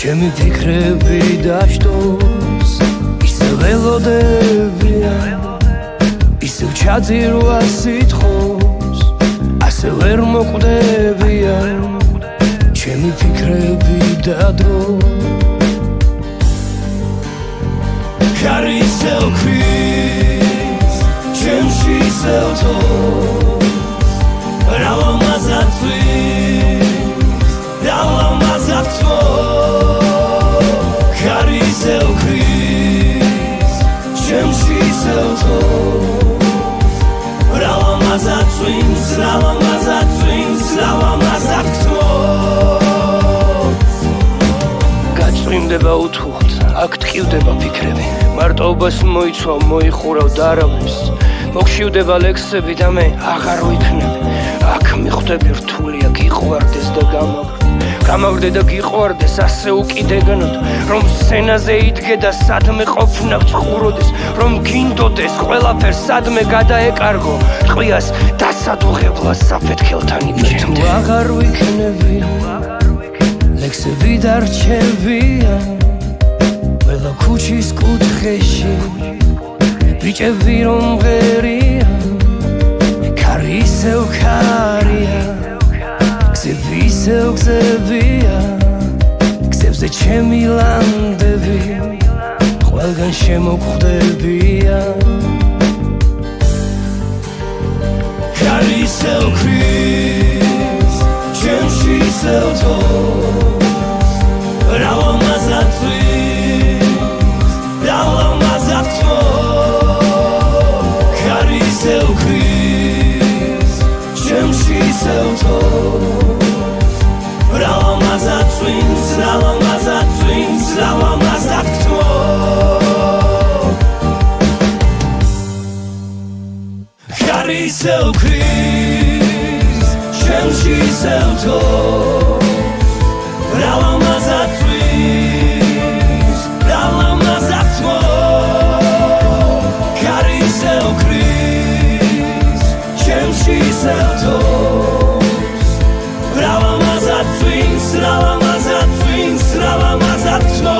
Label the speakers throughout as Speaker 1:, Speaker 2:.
Speaker 1: ჩემი ფიქრები დაშტოს ისე ველოდებია ისე ჩაძირვა სიტყვის ასე ვერ მოკვდებია ჩემი ფიქრები და დრო ხარი ისევ ქვის ჩემში ისევ თო რალამაზაცვის რალამაზაცო ხარი ისევ ქვის ჩემში ისევ თო რალამაზაცვის რალამაზაცვის რალამაზაცო გაწვიმდება უთხუხთ აქ ტკივდება ფიქრები მარტოობას მოიცვა მოიხურავ და არავის მოგშივდება ლექსები და მე აღარ ვიქნები აქ მიხვდები რთულია გიყვარდეს და გამავრდე და გიყვარდეს ასე უკიდეგნოდ რომ სცენაზე იდგე და სადმე ყოფნა ვწყუროდეს რომ გინდოდეს ყველაფერს სადმე გადაეკარგო ტყვიას დასადუღებლა საფეთქელთან იბჭენდე თუ აღარ ვიქნები ლექსები დარჩებია ყველა ქუჩის კუთხეში ბიჭები რომ ღერია ქარი ისევ ქარია გზები ისევ გზებია გზებზე ჩემი ლანდები ყველგან შემოკვდებია ქარი ისევ ქვის ჩემში ისევ თო რალამაზაცვის რალამაზაცო ქარი ისევ ქვის ჩემში ისევ თო რალამაზაცვის რალამაზაცვის რალამაზაცო ქარი ისევ ქვის ჩემში ისევ თო რალამაზაცვის რალამაზაცო ქარი ისევ ქვის ჩემში ისევ თო რალამაზაცვის რალამაზაცვის რალამაზაცო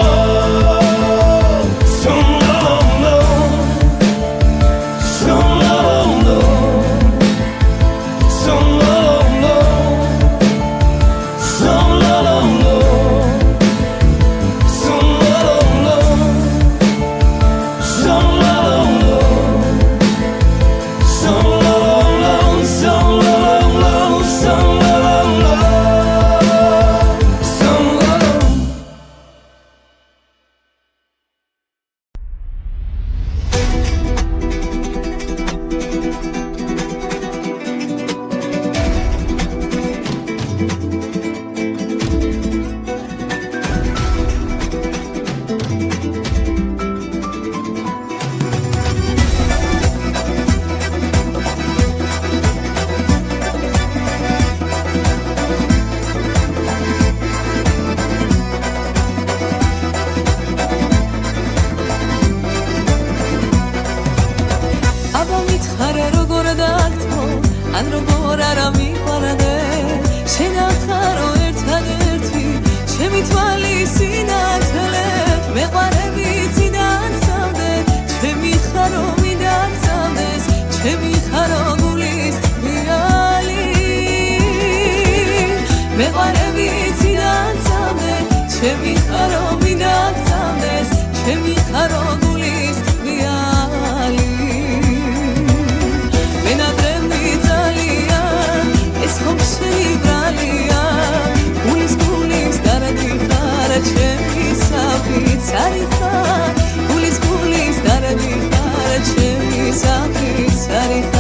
Speaker 2: Sorry,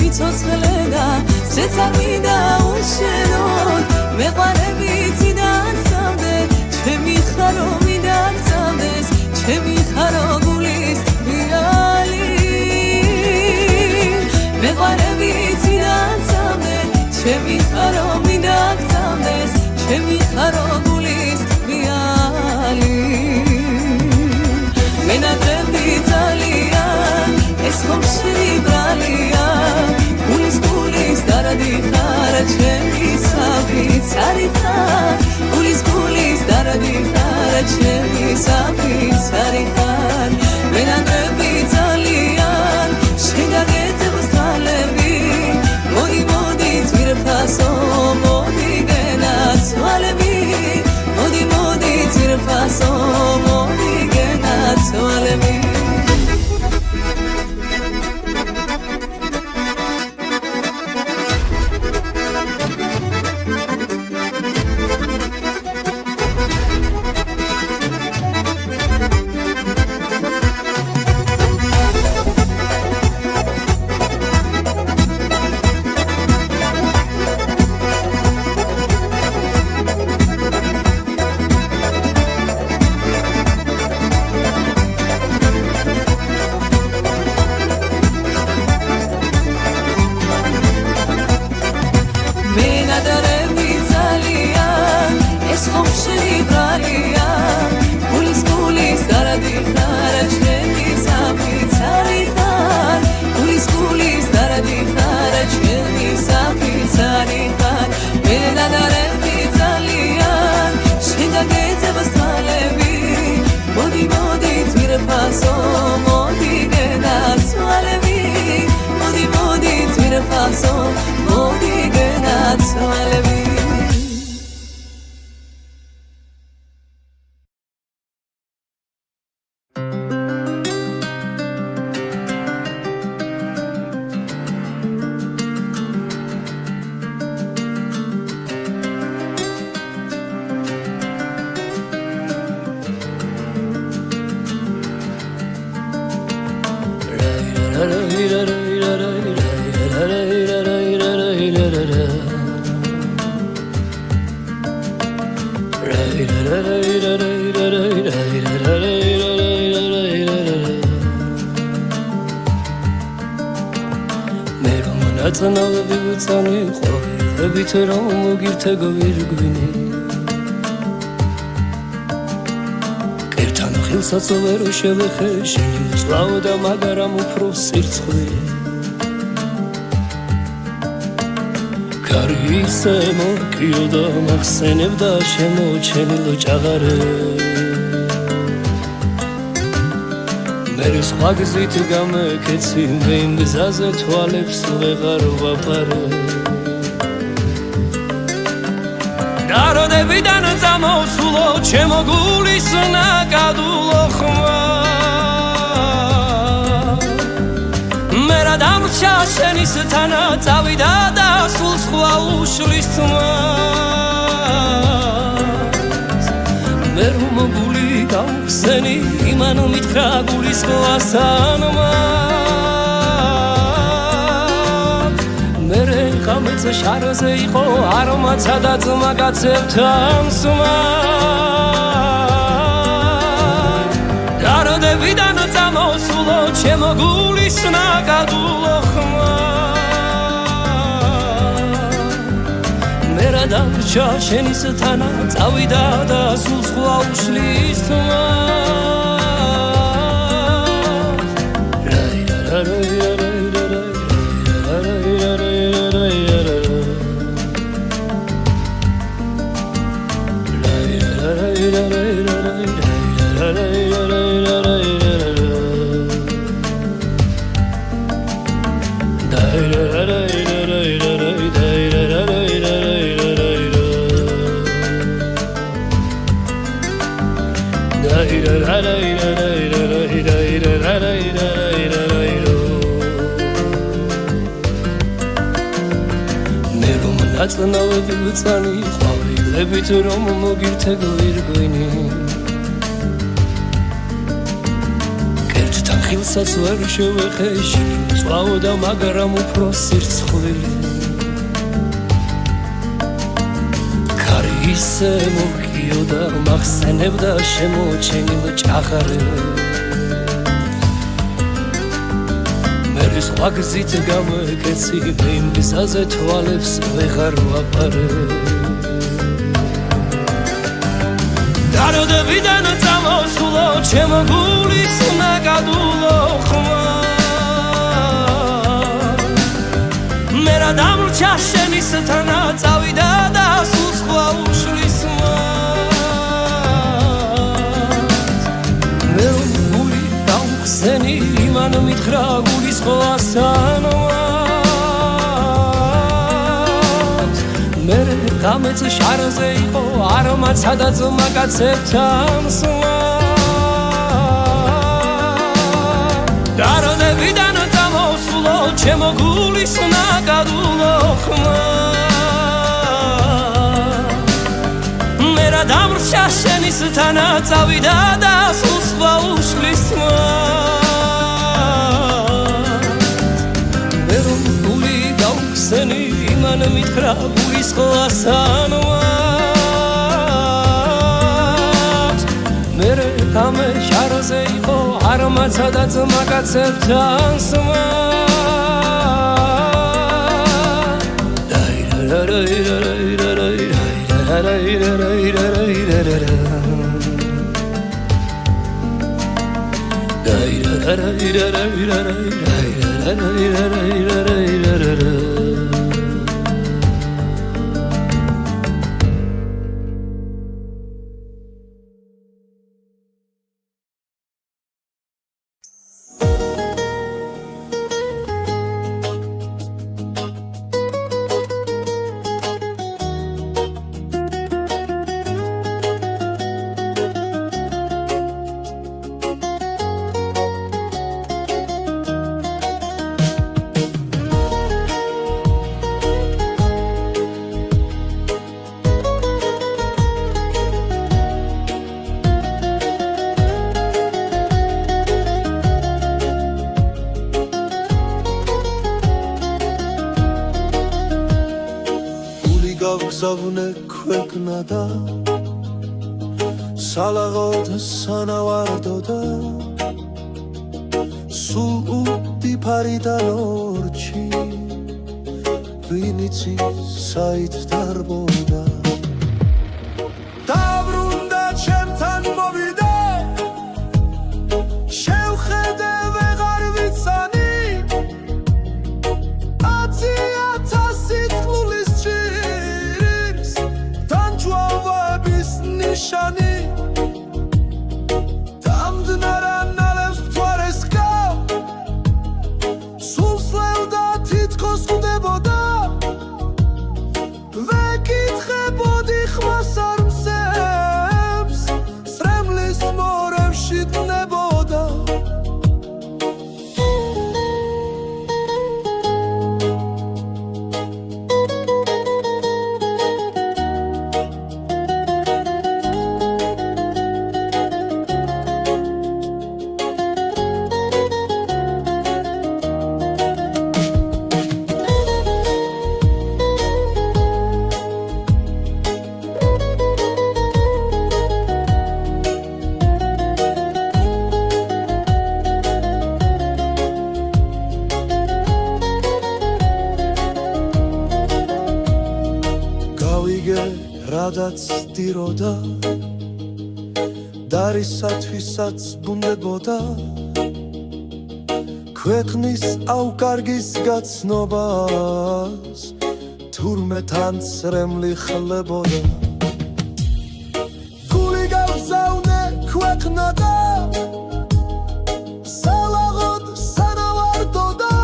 Speaker 2: სიცოცხლე და შეცარმინდა უშენოდ მეყვარებითი დაგზავდე ჩემი ხარო მინდა გზავდეს ჩემი ხარო გულის თბიალი მეყვარებითი დაგზავდე ჩემი ხარო მინდა გზავდეს ჩემი ხარო გულის თბიალი მენატრები ძალიან ეს ხომ შენი ბრალია გულის დარადი ხარ ჩემი საფიცარი ხარ გულის დარადი ხარ ჩემი საფიცარი ხარ მენატრები ძალიან შენ გაგეძებს თვალები მოდი მოდი ძვირფასო მოდი გენაცვალები მოდი მოდი ძვირფასო მოდი გენაცვალები
Speaker 3: ნაწნავები უწანი ყვავილებით რომ მოგირთეგო ვირგვინი კერთან ხილსაც ვერ შევეხე შენი მწვავ და მაგრამ უფრო სირცხვი კარი ისე მოკიო და მახსენებდა შემოჩენილ ჭაღარე მერე სხვა გზით გამეკეცი მე იმ გზაზე თვალებს ვეღარ ვაფარე დაროდებიდან წამოსულო ჩემო გულის ნაკადულო ხმა მე რა დამრჩა შენის თანა წავიდა და სულ სხვა უშლის თმა მე რომ გული გავხსენი იმან მითხრა გულის ყლასანმა მერე ხამეც შარზე იყო არომაცა და ძმა კაცებთან სმა დაროდებიდან წამოსულო ჩემო გულის ნაკადულო ხმა მე რა დამრჩა შენის თანა წავიდა და სულ სხვა უშლის თმა ნაწნავები უწანი ყვავილებით რომ მოგირთეგო ვირგვინი კერტთან ხილსაც ვერ შევეხეში წვავდა მაგრამ უფრო სირცხვილი ქარი ისე მოკიოდა მახსენებდა შემოჩენილ ჭაღარებს მერის ღვაგზით გამეკეცი იმ გზაზე თვალებს ვეღარ ვაპარებ დაროდებიდან წამოსულო ჩემო გულის ნაკადულო ხმა მე რა დამრჩა შენისთანა წავიდა და სულ სხვა უშლის მე გული დავხსენი იმან მითხრა გულის ხვასანოა მე გამეც შარზე იყო არმაცა და ძმა კაცებთან სვა დაროდებიდან წამოსულო ჩემო გულის ნაკადულო ხმა მე რა დამრჩა შენისთანა წავიდა და სულ სხვა უშლის თმა მე რომ გული გავხსენი იმან მითხრა გულის ხვასანოა მე გამე შარზე იყო არმაცა და ძმა კაცებთან სვა
Speaker 4: გავგზავნე ქვეყნა და სალაღოდ სანავარდო და სულ უდიფარიდან ორჩი ვინიც საით დარბოდა დაბრუნდა ჩემთან მოვიდე შევხედე ვეღარ ვიცანი Shani Tamdnara nalevs tvores gav Sul slevda titkos kudeboda Vekitkhebodi khvasarmsems Sremlis morevshit neboda Radats diroda Darisatviსაც ბუნდებოდა ქვეყნის აუკარგის გაცნობას თურმე თან სრემლი ხლებოდა გული გავზავნე ქვეყნა და სალაღოდ სანავარდო და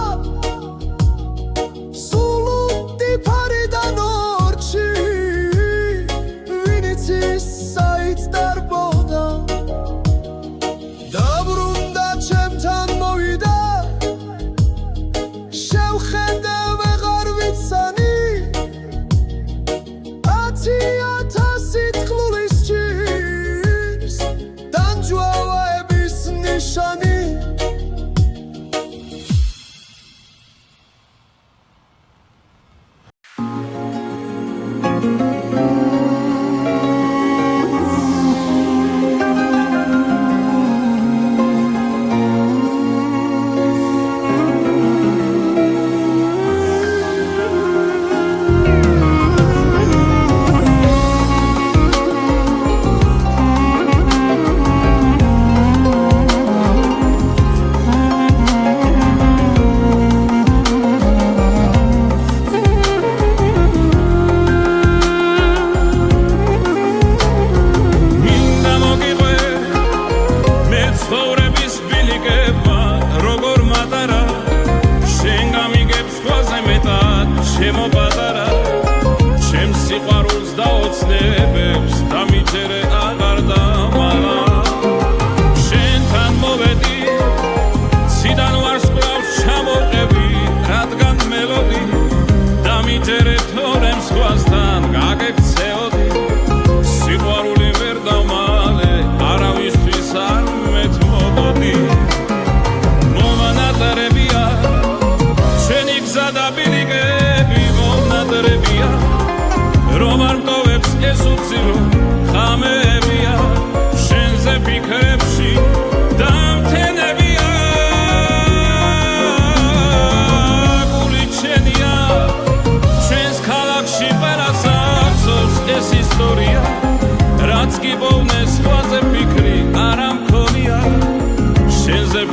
Speaker 4: სულ უდიფარიდან ორჩი საით დარბოდა დაბრუნდა ჩემთან მოვიდა შევხედე ვეღარ ვიცანი ათია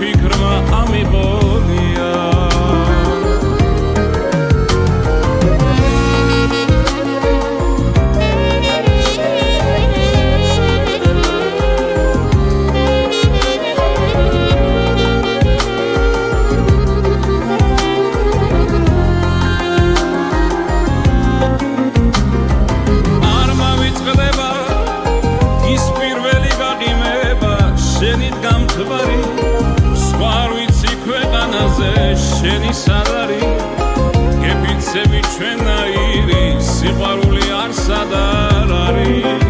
Speaker 5: ფიქრმა ამიყოლია შენი სადარი გეფიცები ჩვენაირი სიყვარული არსად არ არის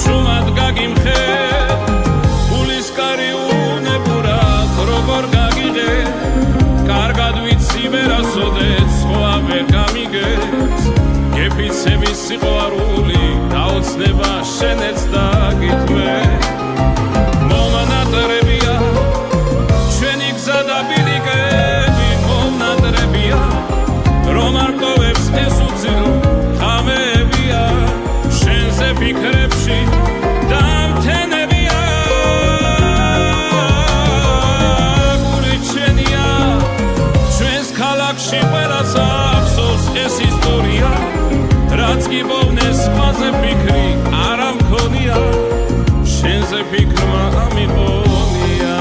Speaker 5: ჩუმად გაგიმხე ფულის კარი უნებურად როგორ გაგიღე კარგად ვიცი ვერასოდეს სხვა ვერ გამიგეს გეფიცები სიყვარული დაოცნება შენეც დაგითმე მომანატრებია ჩვენი გზა და ბილიკები მომნადრებია რომ არ ტოვებს ეს უცილო ხამებია შენზე ფიქრებში დამთენებია გული ჩვენია ჩვენს ქალაქში ყველას ახსოვს ეს ისტორია რაც კი ბოვნეს სხვაზე ფიქრი არ ამქონია შენზე ფიქრმა ამიყოლია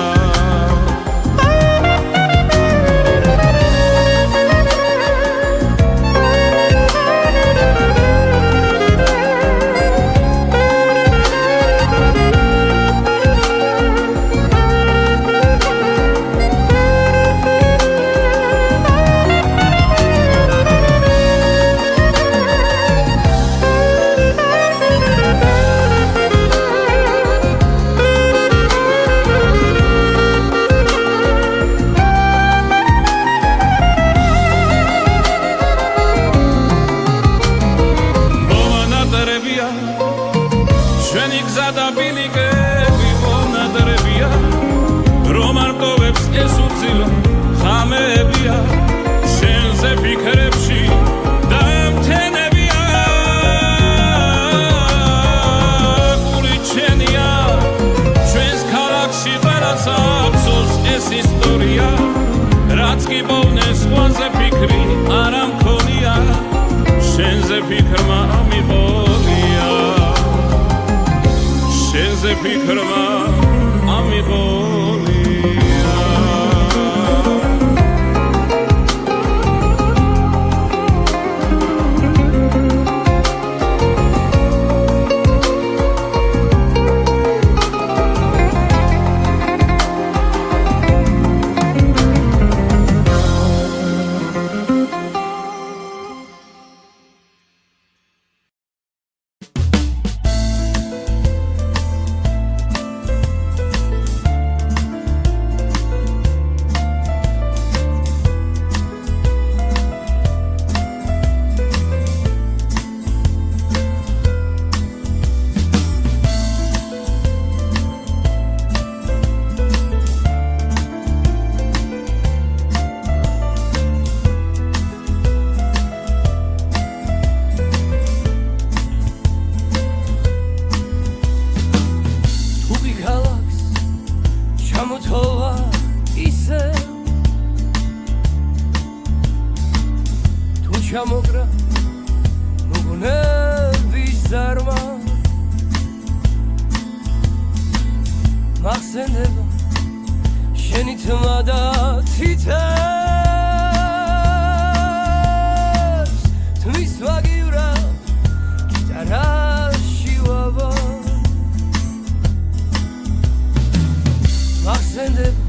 Speaker 5: ჩვენი გზა და ბილიკები მომნადრებია რომ არ ტოვებს ეს უცილო ხამებია შენზე ფიქრებში დამთენებია გული ჩვენია ჩვენს ქალაქში ყველას ახსოვს ეს ისტორია რაც კი ბოვნეს სხვაზე ფიქრი არ ამქონია შენზე ფიქრმა ამიყოლია შენზე ფიქრმა ამიყოლია ჩამოგრა მოგონების ზარმა მახსენდება შენი თმა და თითებს თმის ვაგივრა გიტარაში ვაბა მახსენდება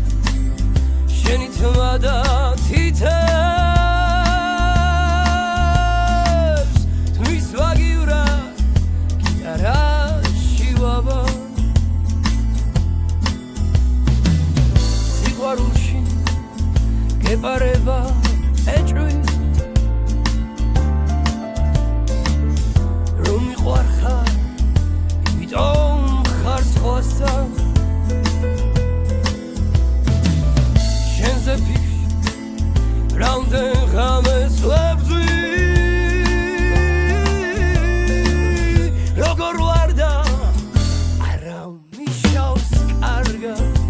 Speaker 5: შენი თმა და თითებს გეპარება ეჭვი რომ მიყვარხარ იმიტომ ხარ სხვასთან შენზე ფიქრში რამდენ ღამეს ვებძვი როგორ ვარ და არა მიშავს კარგად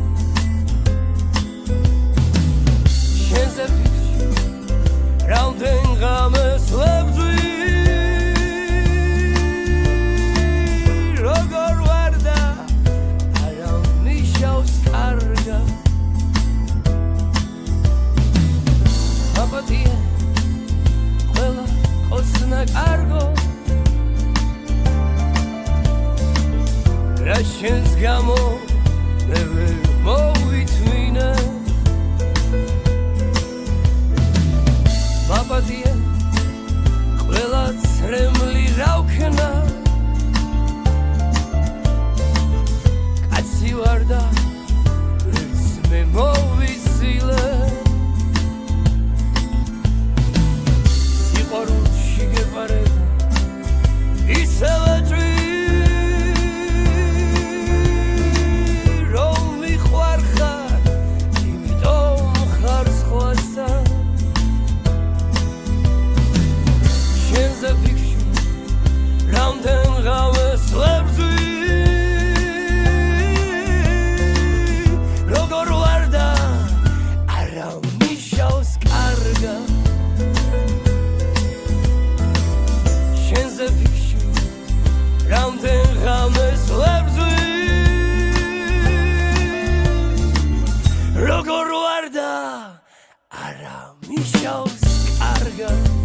Speaker 5: არა მიშავს კარგად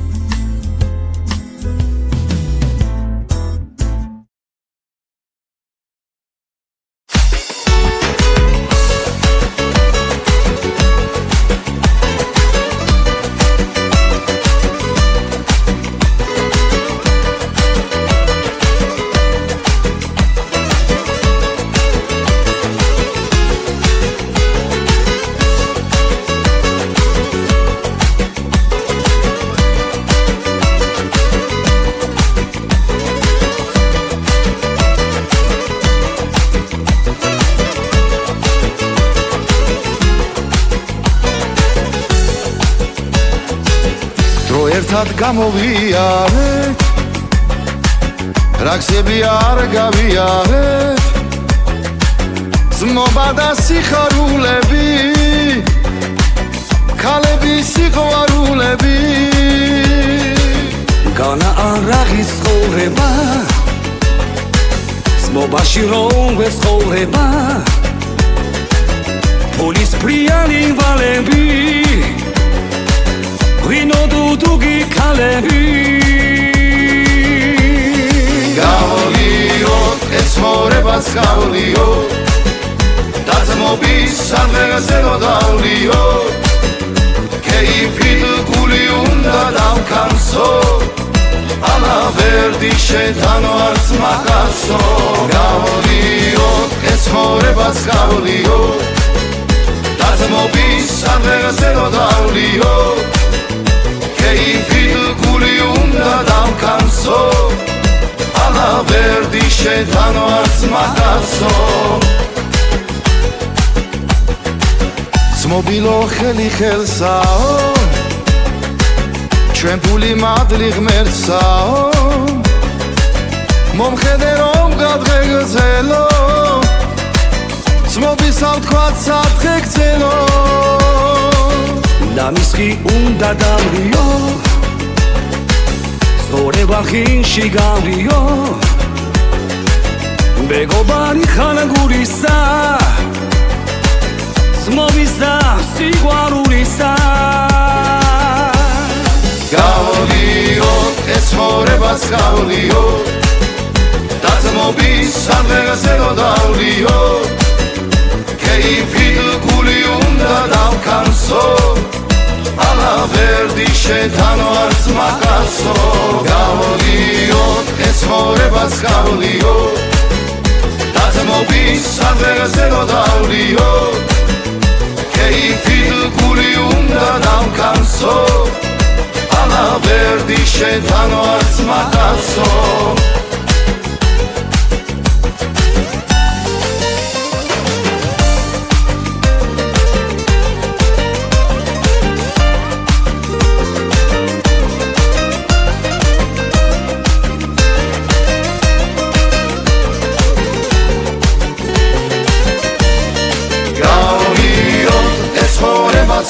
Speaker 4: ერთად გამოვიარეთ რაგსები არ გავიარეთ ძმობა და სიხარულები ქალების სიყვარულები
Speaker 5: განა არაღის ცხოვრება ძმობაში რომ ვეცხოვრება ფულისფრიანი ვალები ვინო დუგი ქალები
Speaker 4: გავლიო ეს მორებას გავლიო დაზმობის სამღერაზე გავლიო კეიფით გული უნდა დავკანსო ამა ვერდი შეთანო არც მახასო გავლიო ეს მორებას გავლიო დაზმობის სამღერაზე გავლიო კეიფით გული უნდა დავკანსო ამა ვერდი შეთანო არც მახასო ძმობილო ხელი ხელსაო ჩვენ ფული მადლი ღმერთსაო მომხედე რომ გადღეგრძელო ძმობისავ თქვათ სათხე გცელო
Speaker 5: და მისხი უნდა დამრიო ცხოვრება ხინში გამრიო მეგობარი ხანგურისა ძმობისა სიყვარულისა
Speaker 4: გავლიო ეს მორებას გავლიო დაზმობის სამღერაზე გავლიო კეიფით გული უნდა დავკანსო ამა ვერდი შეთანო არც მახასო გავლიო ეს მორებას გავლიო დაზმობის სამღერაზე გავლიო კეიფით გული უნდა დავკანსო ამა ვერდი შეთანო არც მახასო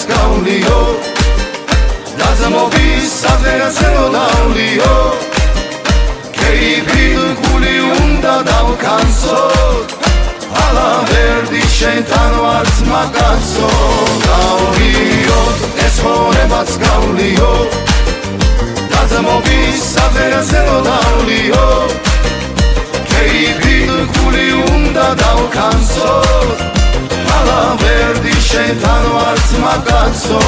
Speaker 4: გავლიო დაზმობის სამღერაზე გავლიო კეიფით გული უნდა დავკანსო ამა ვერდი შეთანო არც მახასო გავლიო ეს მორებას გავლიო დაზმობის სამღერაზე გავლიო კეიფით გული უნდა დავკანსო ამა ვერდი შეთანო არც მახასო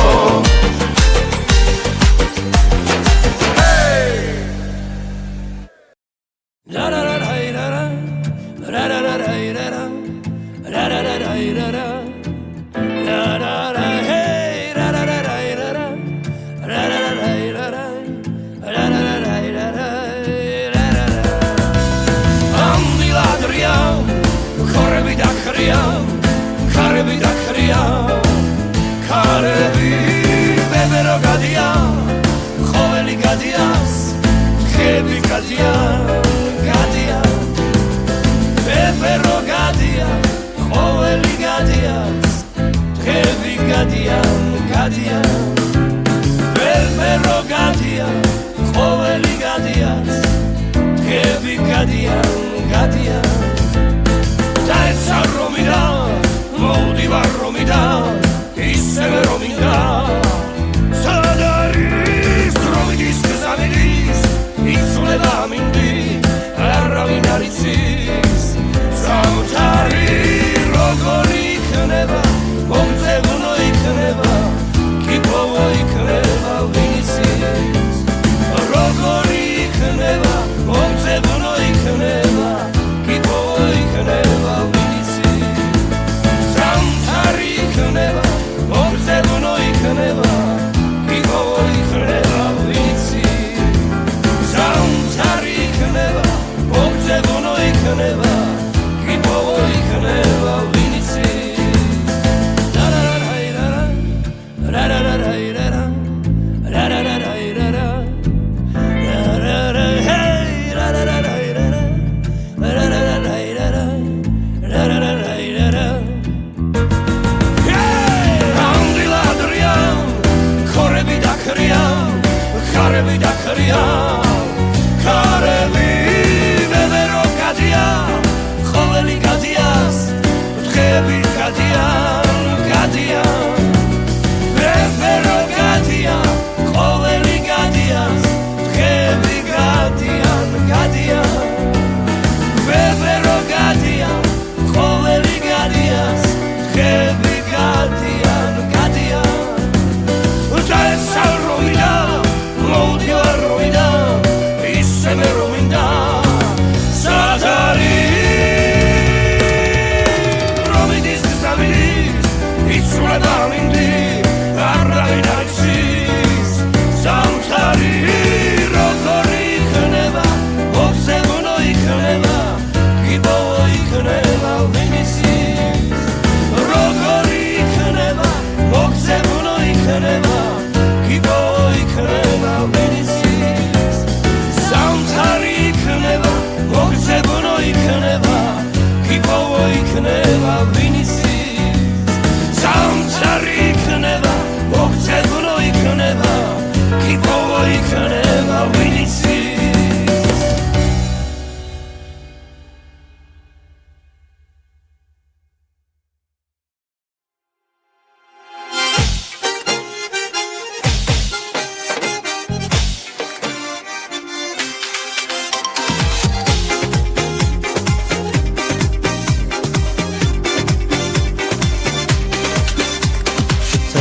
Speaker 1: Romida, iseme Romida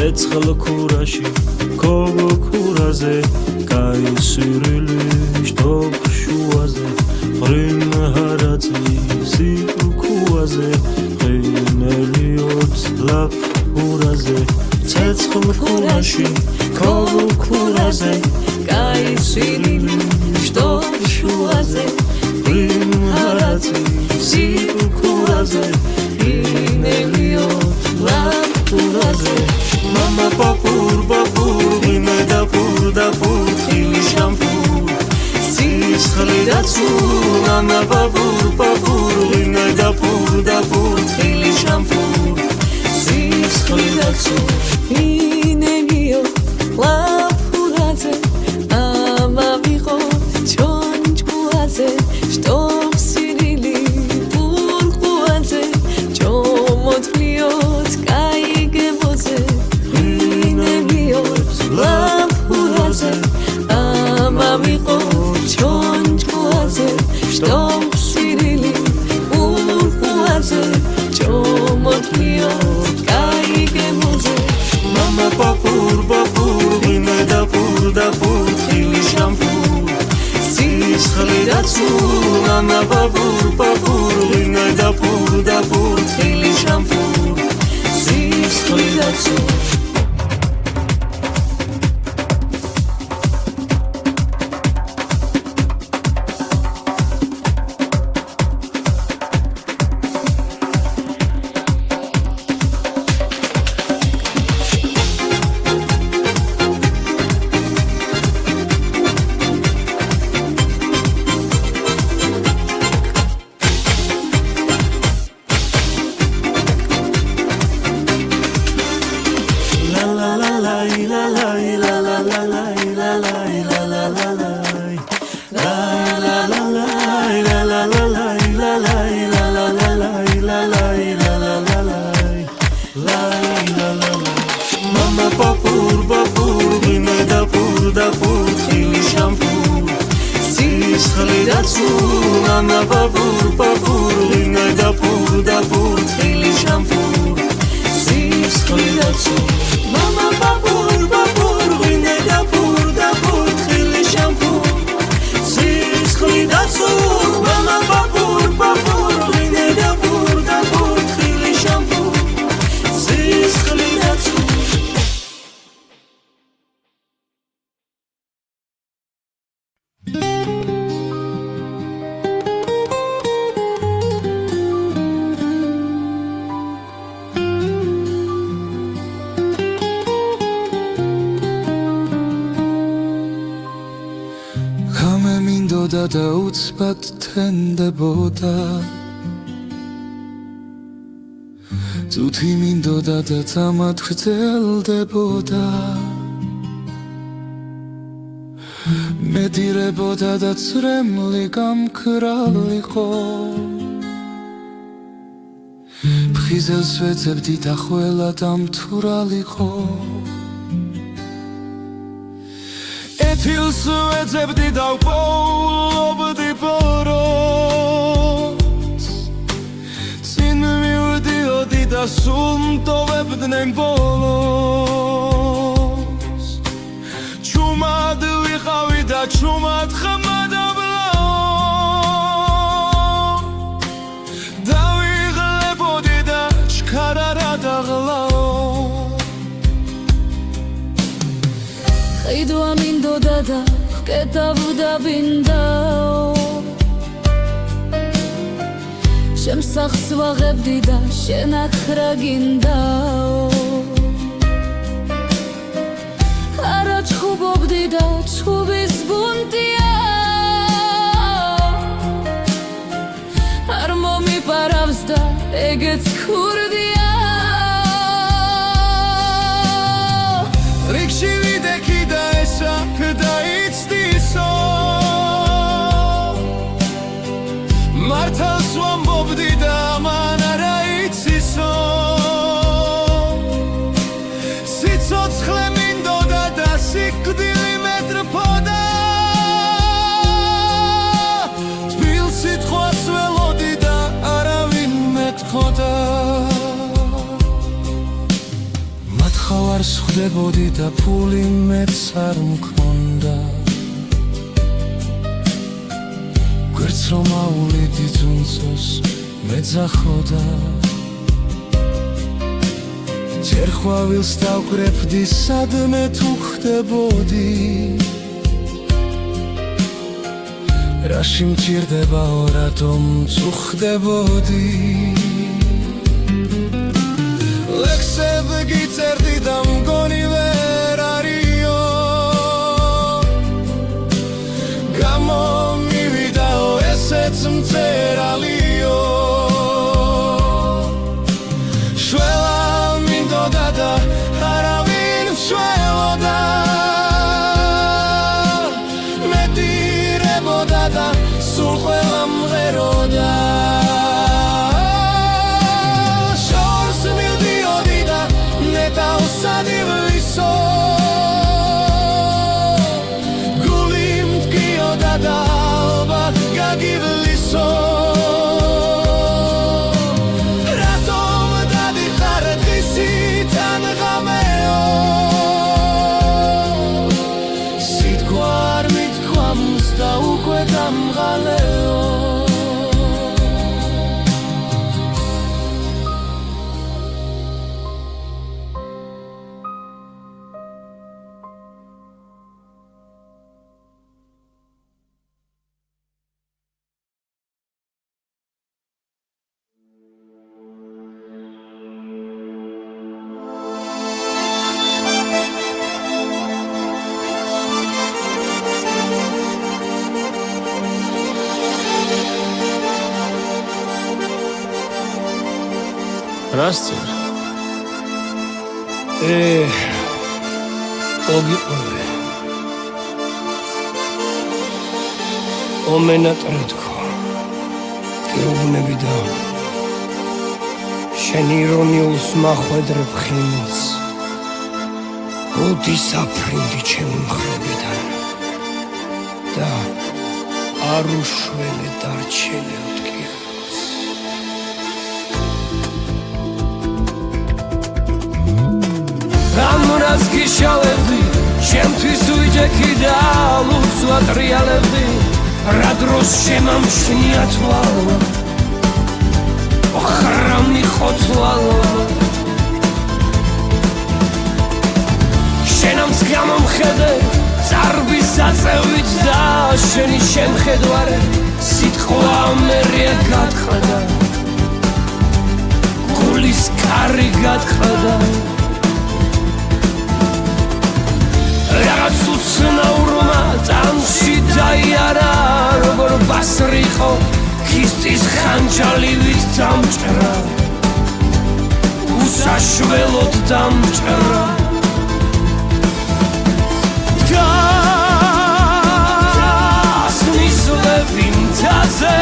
Speaker 3: ცეცხლ ქურაში ქოგო ქურაზე გაისრილი შტოქ შუაზე ღრიმ ჰარაწის იქუაზე ღინელიოც ლაფ ქურაზე ცეცხლ ქურაში ქოგო ქურაზე
Speaker 2: გაისრილი შტოქ შუაზე ღრიმ ჰარაწის იქუაზე ღინელიოც ლაფ ქურაზე
Speaker 3: Mama papur papur vine dapur khili shampur sis khalidatsu Mama papur vine dapur khili shampur sis khalidatsu
Speaker 2: ინემიო ლაფურაძე ამავიღო ჩონჩკუაზე შტოფსირილი პურყუაზე ჩომოთლიოთ კაიგებოზე ინემიო ლაფურაძე ამავიღო ჩონჩკუაზე შტოფსირილი პურყუაზე ჩომოთლიოთ კაიგებოზე
Speaker 3: Mama papur vine dapur khili shampur sis khalidatsu Mama papur vine dapur khili shampur sis khalidatsu Mama papur vine dapur khili shampur sis khalidatsu Mama papur vine dapur khili shampur sis khalidatsu Mama papur vine dapur khili shampur sis khalidatsu Mama papur vine dapur khili shampur sis khalidatsu
Speaker 6: და უცბად თენდებოდა წუთი მინდოდა და თამად გრძელდებოდა მედირებოდა და წრემლი გამქრალიყო ფხიზელს ვეძებდი და ყველა დამთურალიყო ეთილს ვეძებდი და ვპოულობდი ბოროტს წინ მივდიოდი და სულ მტოვებდნენ ბოლოს ჩუმად ვიყავი და ჩუმად ხმადობლო დავიღლებოდი და ჩქარა რა დაღლაო
Speaker 2: ყიდვა მინდოდა და ვკეტავდა ბინდაო შემსახს ვაღებდი და შენახრა გინდაო არა ჩხუბობდი და ჩხუბის ბუნტია არ მომიპარავს და ეგეც ქურდია
Speaker 6: რიგში ვიდექი და ესაკ დაიცდისო მართალს ვამბობდი და მან არა იცისო სიცოცხლე მინდოდა და სიკვდილი მეტრფოდა თბილ სიტყვას ველოდი და არავინ მეთხოვდა არ სხდებოდი და ფული მეც არ მქონდა გვერდს რომ აუვლიდი ძუნწოს მეძახოდა ჯერ ხვავილს დავკრებდი სადმე თუ ხდებოდი რაში მჭირდებაო რატომ წუხდებოდი ლექსები გიწერდი და მგონი ვერ არიო გამომივიდაო ესეც მწერალიო შველა მინდოდა და არავინ მშველოდა მეტირებოდა და სულ ყველა მღეროდა შორს მივდიოდი და ნეტავსად ივლისო გული მткиოდა და ალბათ გაგივლისო რატომ დადიხარ დღისით ან ღამეო სიტყვა არ მithქვამს და უკვე დამღალეო
Speaker 3: რას წერ? მოგიყვე. ომენატრეთქო. გეუბნები და შენ ირონიულს მახვედრებ ხინს. როდის აფრინდი ჩემი მხრებიდან და არ უშველე დარჩენილ ტკივილს. ამრას გიშალევდი, ჩემთვის უჯექი და ლუცვა ტრიალებდი, რა დროს შემამშნია თვალა, ოხრამი ხოთვალა. შენამს გამომხედე, წარბის საწევით და შენი შემხედვარე, სიტყვა მერია გათხრდა, გულის კარი გათხრდა. რაღაც უცნაურმა ტანში დაიარა, როგორ ბასრიხო ქისტის ხანჯალივით დამჭრა, უსაშველოდ დამჭრა. გასნის ლები მთაზე,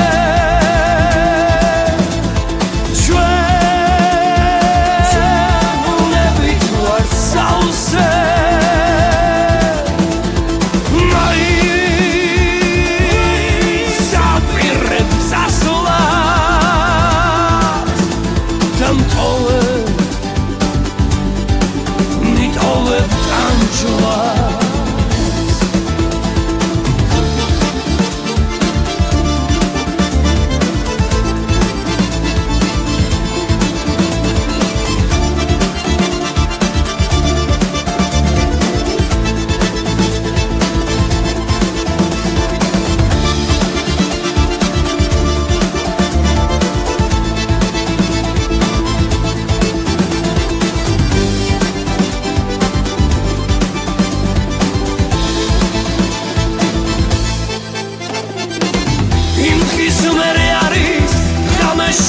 Speaker 3: ჩვენებით ვართ სავსე,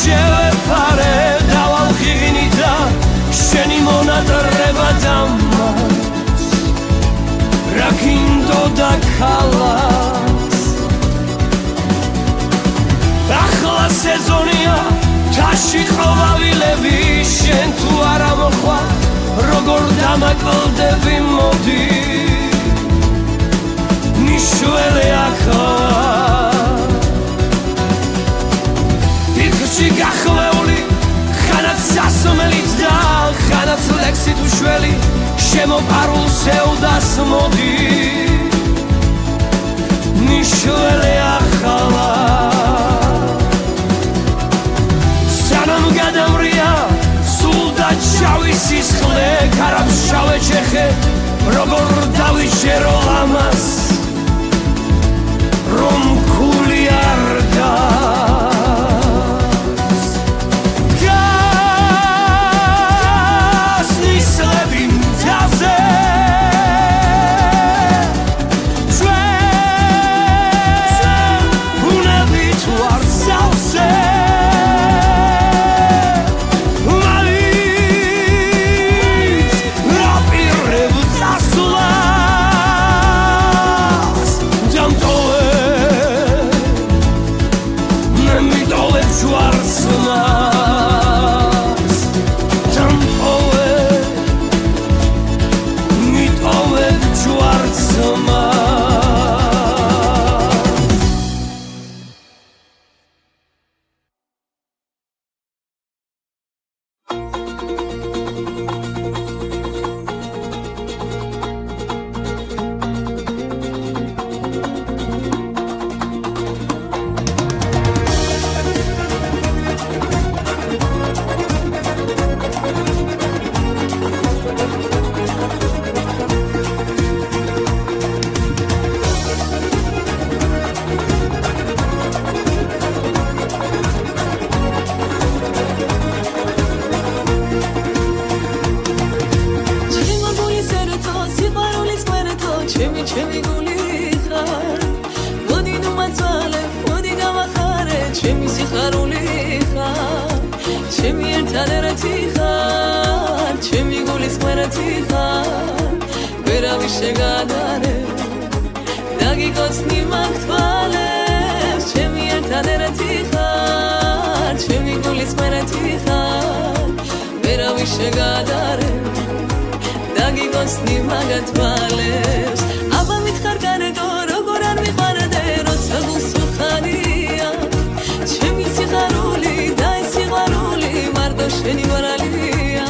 Speaker 3: შევეფარე დავალღინი და შენი მონატრება დამას, რა გინდოდა ქალაქს. ახლა სეზონია, თაში ყვავილები, შენ თუ არა მოხვა, როგორ დამაკლდები მოდი, მიშველი ახლა გახლეული, ხანაც სასმელით და ხანაც ლექსით უშველი, ჩემო პარულ სევდას მოდი ნიშველე ახალა სანამ გადამრია სულ და ჩავის სისხლე კარავს შავე ჩეხე როგორ დავიჯერო ამას რომ ქული არ გას გასნის ლები მძაზე ჩვენ ბუნებით ვარ სავსე მაინც რაპირებ წასვლას ჯამტოვე მე მიტოვებ ჯვარცმას ჯამტოვე მიტოვებ ჯვარცმას
Speaker 2: ჩემი გული ხარ მოდი ნუ მაწვალე მოდი გავახარე ჩემი სიხარული ხარ ჩემი ერთადერთი ხარ ჩემი გულის ყვერეთი ხარ ვერავის შეგადარე დაგიკოცნი მაგ თვალებს ჩემი ერთადერთი ხარ ჩემი გულის ყვერეთი ხარ ვერავის შეგადარე დაგიკოცნი მაგ თვალებს აბა მითხარ გარედო როგორ არ მიყვარდე როცა გულს უხარია ჩემი სიხარული და ეს სიყვარული მარტო შენი მორალია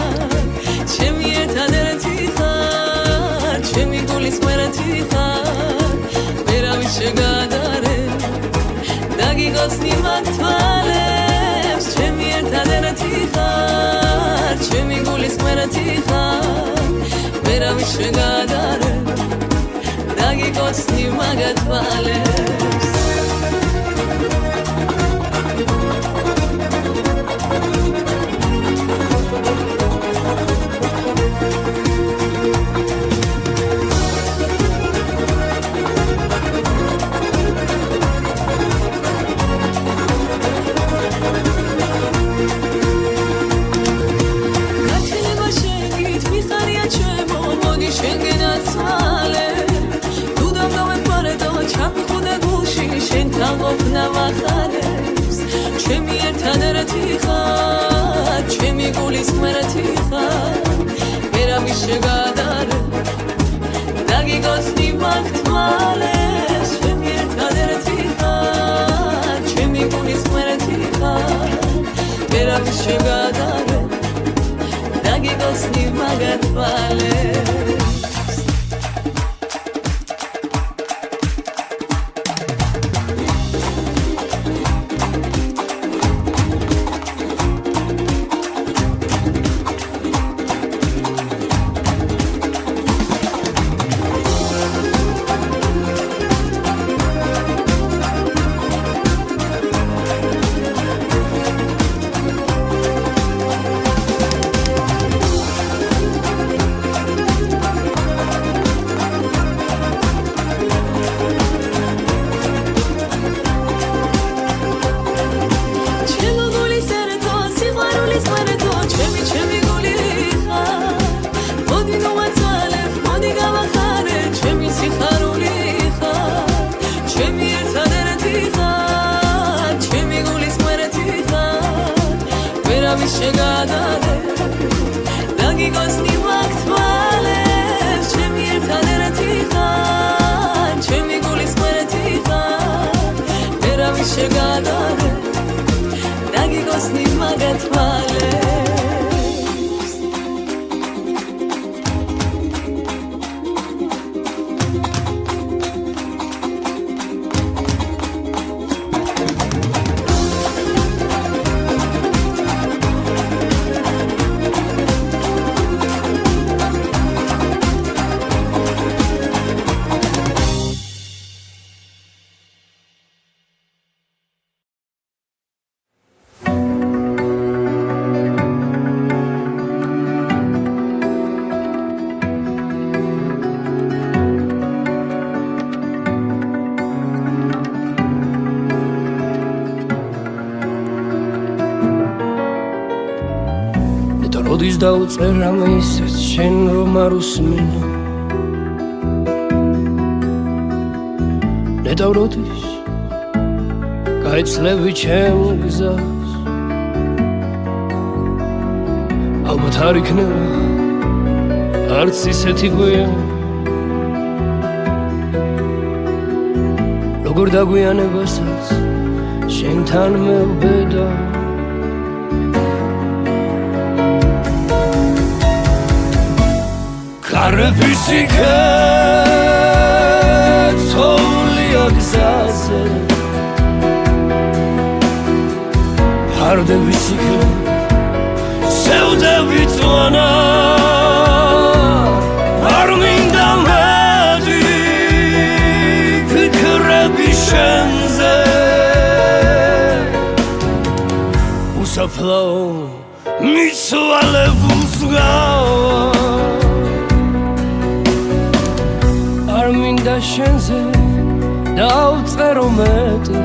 Speaker 2: ჩემი ერთადერთი ხარ ჩემი გულის ყვერეთი ხარ ვერავის შეგადარე დაგიკოცნი მაგ თვალებს ჩემი ერთადერთი ხარ ჩემი გულის ყვერეთი ხარ ვერავის შეგადარე დაგიკოცნი მაგ თვალებს გათილება შეგით მიხარია ჩემო მოდი შენგენ აცვალე თუ დამგავეფარედო ჩამიხუდე გულში შენთან ყოფნა ვახარებს ჩემი ერთადერთი ხარ ჩემი გულის ყვერეთი ხარ ვერავის შეგადარე დაგიკოცნი მაგ თვალებს ჩემი ერთადერთი ხარ ჩემი გულის ყვერეთი ხარ ვერავის შეგადარე დაგიკოცნი მაგ თვალებს შეგადარე დაგიკოცნი მაგ თვალებს ჩემი ერთადერთი ხარ ჩემი გულის ყვერეთი ხარ ვერავის შეგადარე დაგიკოცნი მაგ თვალებს
Speaker 3: ვის დაუწერ რამე ისეთ შენ რომ არ უსმინო ნეტავროდის გაეცლები ჩემ გზას ალბათ არ იქნება არც ისეთი გვიან როგორ დაგვიანებასაც შენთან მევბედა კარების იქე თოვლია გზაზე ფარდების იქე სევდები წვანა არ მინდა მედი ფიქრები შენზე უსაფლაო მიცვალებულს გავა არ მინდა შენზე დავწერო მეტი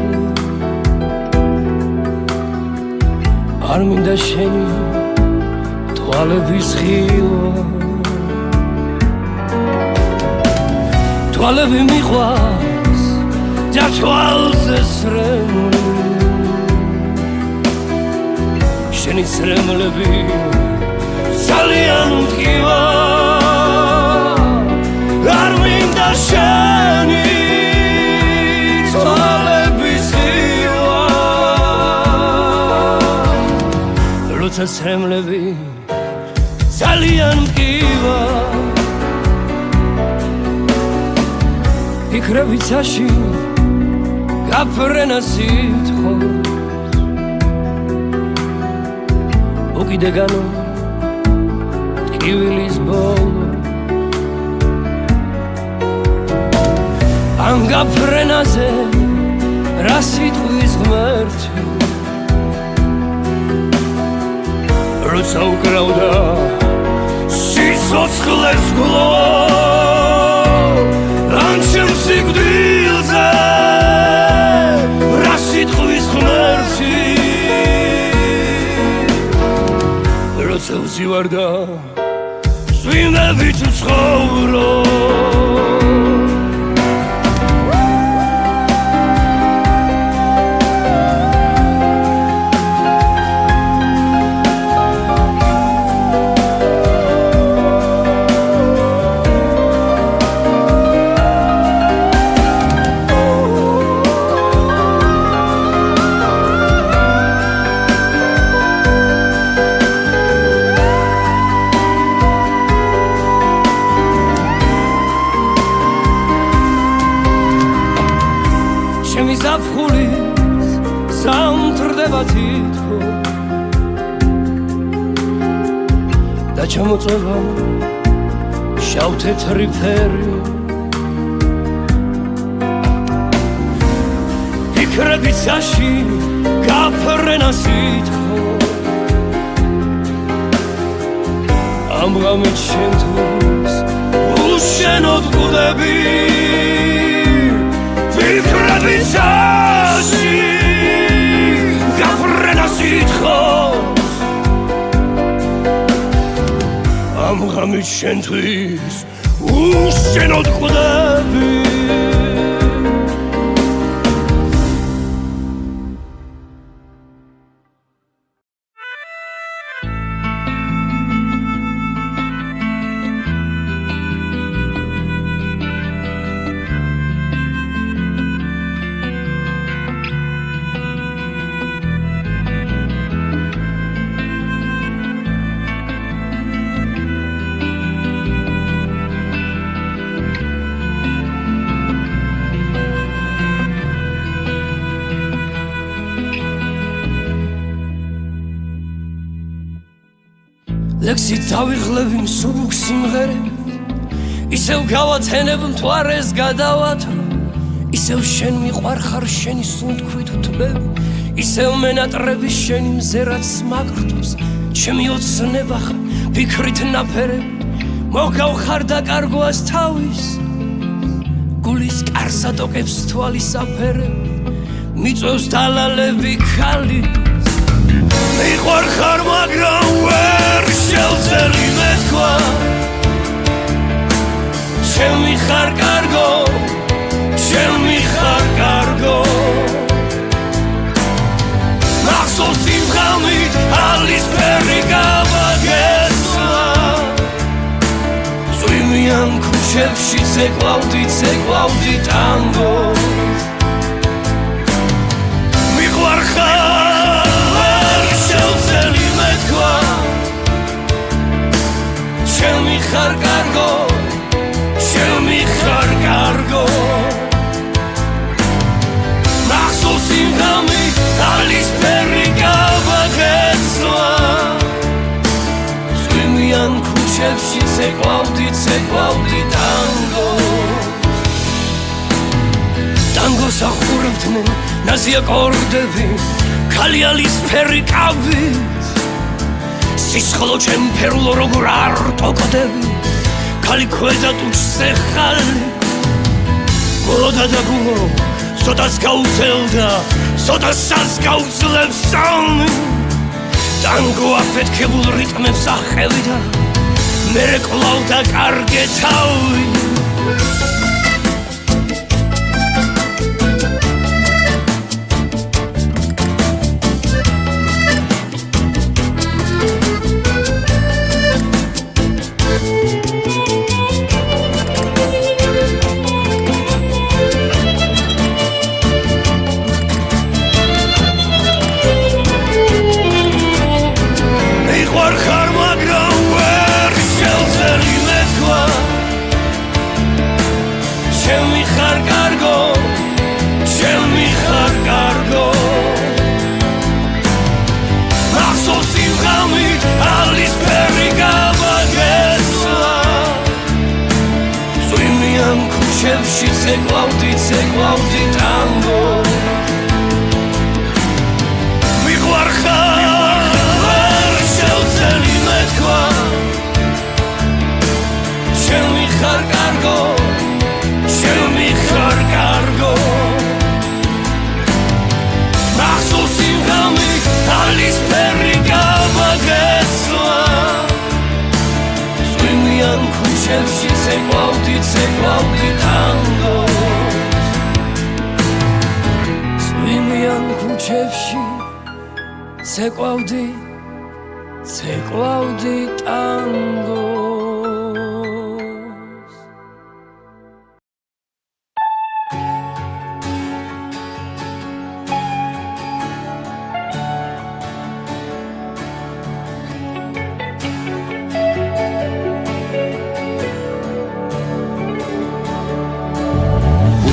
Speaker 3: არ მინდა შენი თვალების ღილვა თვალები მიყვარს და თვალზე სრემლი შენი სრემლები ძალიან მტკივა არ მინდა შენი თვალების ღილვა როცა სრემლები ძალიან მტკივა ფიქრები ცაში გაფრენა სიტყვას უკიდეგანო ტკივილის ბოლო ამ გაფრენაზე რა სიტყვის ღმერთი როცა უკრავდა სიცოცხლეს გლო ან ჩემ სიკვდილზე რა სიტყვის ღმერთი როცა უზივარდა წვიმებით ცხოვრო ზაფხულის სამთრდება თითქო და ჩამოწევა შავ-თეთრი ფერი ფიქრები ცაში გაფრენა სიტყვა ამ ღამით შენთვის უშენოდ გუდები ფიქრები ცაში გაფრენა სიტყვას ამ ღამით შენთვის უშენოდ გუდები ლექსით დავიღლები მსუბუქ სიმღერებს ისევ გავათენებ მთვარეს გადავათო ისევ შენ მიყვარხარ შენი სუნთქვით უთბები ისევ მენატრები შენი მზერაც მაგრთობს ჩემი ოცნება ხარ ფიქრით ნაფერები მოგავხარ დაკარგვას თავის გულის კარსა ტოკებს თვალის აფერები მიწევს დალალები ქალის
Speaker 1: მიყვარხარ მაგრამ ვერ შევძელი მეთქვა ჩემი ხარ კარგო ჩემი ხარ კარგო მახსოვს იმ ღამით ალისფერი გავაგესვა წვიმიან ქუჩებში ცეკვავდი ტანგოს მიყვარხარ ვერ შევძელი მეთქვა ჩემი ხარ კარგო ჩემი ხარ კარგო მახსოვს იმ ღამით ალისფერი გავაგესვა წვიმიან ქუჩებში ცეკვავდი ტანგოს ახურებდნენ ნაზია კორდები ქალი ალისფერი კავით სისხლო ჩემფერულო როგორ არ ტოკდები ქალი ქვედა ტუჩზე ხალი გულოდა და გულო ცოტას გაუძელდა ცოტასაც გაუძლებს სამი ტანგო აფეთქებულ რიტმებს ახევიდა მერე კლავდა კარგე თავი ცეკვავდი ტანგო მიყვარხარ ვერ შევძელი მეთქვა ჩემი ხარ კარგო ჩემი ხარ კარგო მახსოვს იმ ღამით ალისფერი გავაგესვა წვიმიან ქუჩებში ცეკვავდი ტანგო წვიმიან ქუჩებში ცეკვავდი ტანგოს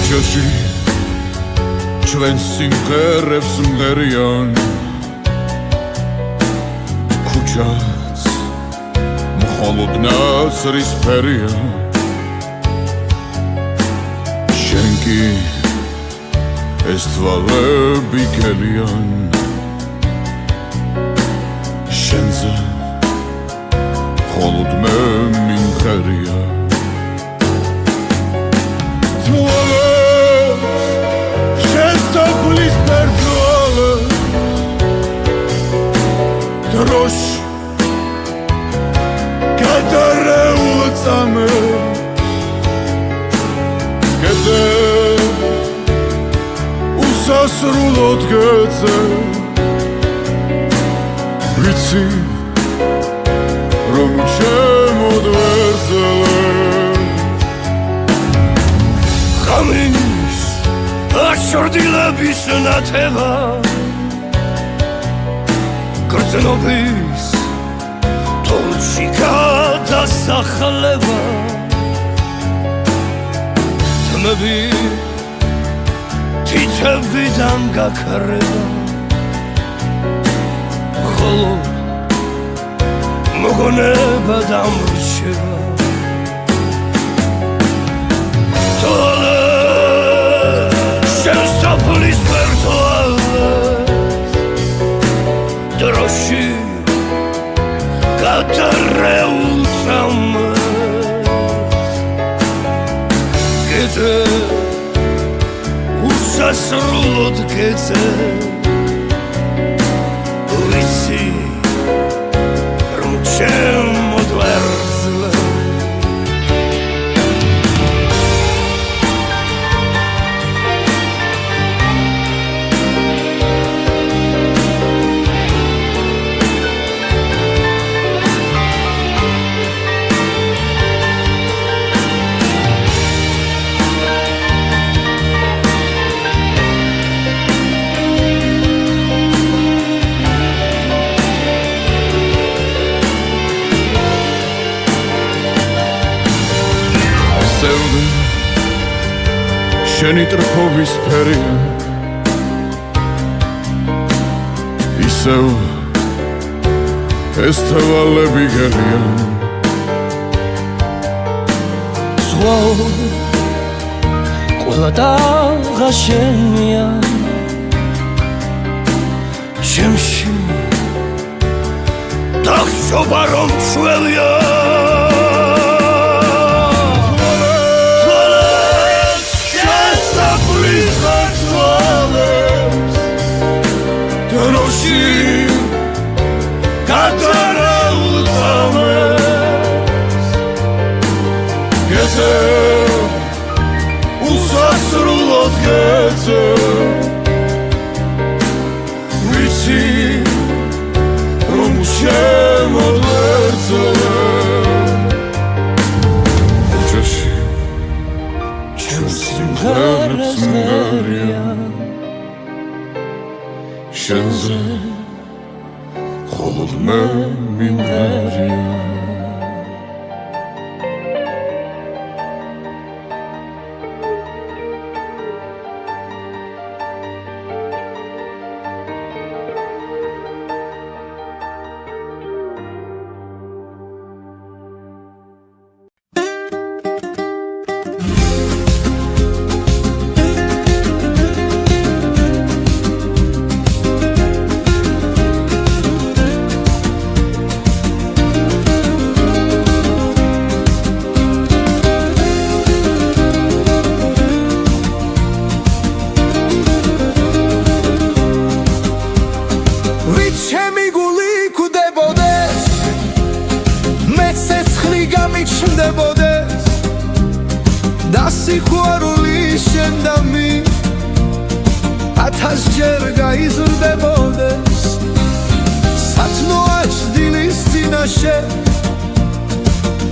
Speaker 6: ქუჩაში ჩვენ სიმღერებს მღერიან ქუჩაც მხოლოდ ნაცრისფერია შენ კი ეს თვალები გელიან შენზე მხოლოდ მე მიმღერია დროშ გადარეულ წამე გეძე უსასრულოდ გეძე ვიცი რომ ჩემოდ ვერ ძლე
Speaker 1: ღამის აშორდილების ნათება გრძნობის თოლში გადასახლება თმები თითებიდან გაქრება ხოლო მოგონება დამრჩება შენ საფლის ფერტოალეს დროში გადარეულ წამეს გეძე უსასრულოდ გეძე ვიცი შემოგვერძლა
Speaker 6: შენი ტრფობის ფერია ისევ ეს თვალები გერიან
Speaker 3: ზღვაო ყველა დაღა შენია შემში
Speaker 1: დახშობა რომ ჩვენია
Speaker 6: უსასრულოდ გეცე ვიცი რომ შემოგვერძე ოჯახში ჩვენს სიმღერებს მერია შენზე მხოლოდ მე მიმღერია დასიყვარული შენ და მე ათასჯერ გაიზრდებოდეს სათნოა ჭდილის წინაშე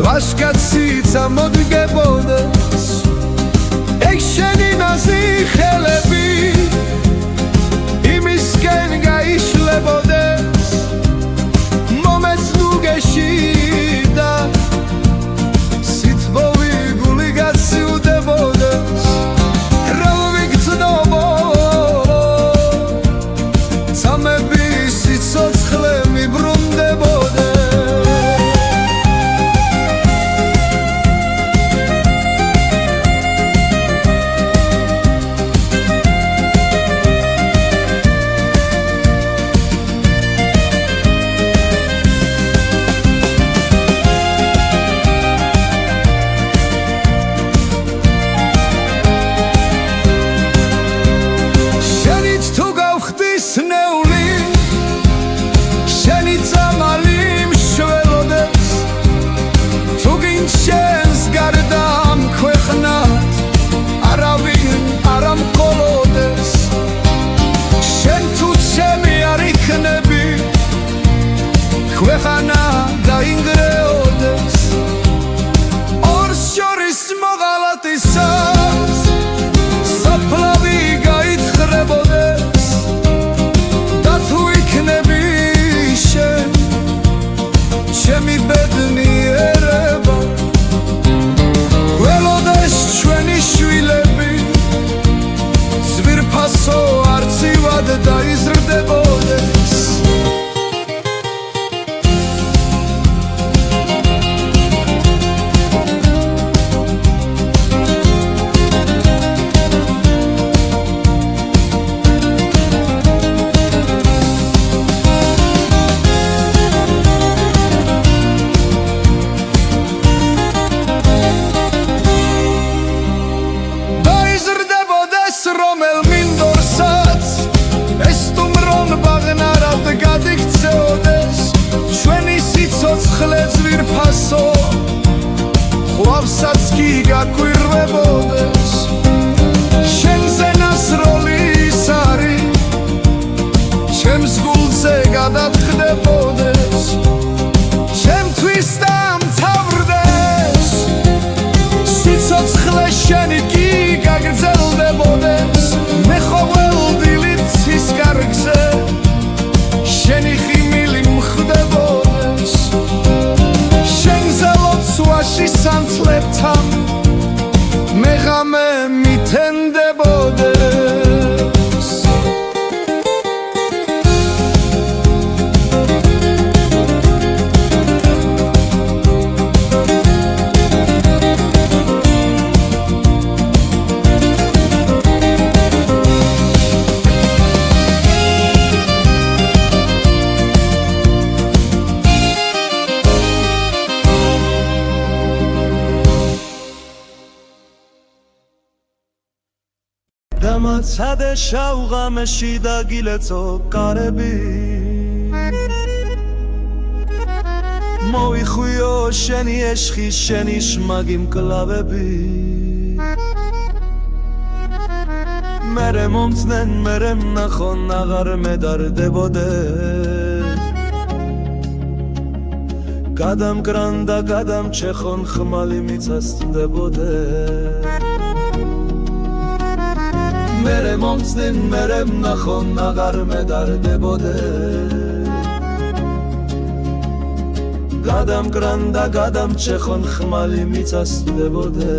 Speaker 6: ვაჟკაციც ამოდგებოდეს ეგ შენი ნაზი ხელები იმისკენ გაიშლებოდეს მომეცნუ გეშიდა როდესაც კი გაგვირვებოდეს შენზე ნასროლის არის ჩემს გულზე გადათხდებოდეს ჩემთვის დამთავრდეს სიცოცხლე შენი კი გაგრძელდებოდეს მე ყოველ დილით ცის კარგზე შენი ხიმილი მხდებოდეს შენზე ლოცვაში სანთლებთან მე ღამე მითენდებოდეს
Speaker 7: დამაცადე შავღამეში დაგილეწო კარები მოიხვიო შენი ეშხი შენი შმაგი მკლავები მერე მომწნენ მერე მნახონ აღარ მედარდებოდე გადამკრან და გადამჩეხონ ხმალი მიწასწდებოდე მერე მომწნენ მერე მნახონ აღარ მედარდებოდე გადამკრან და გადამჩეხონ ხმალი მიწასწდებოდე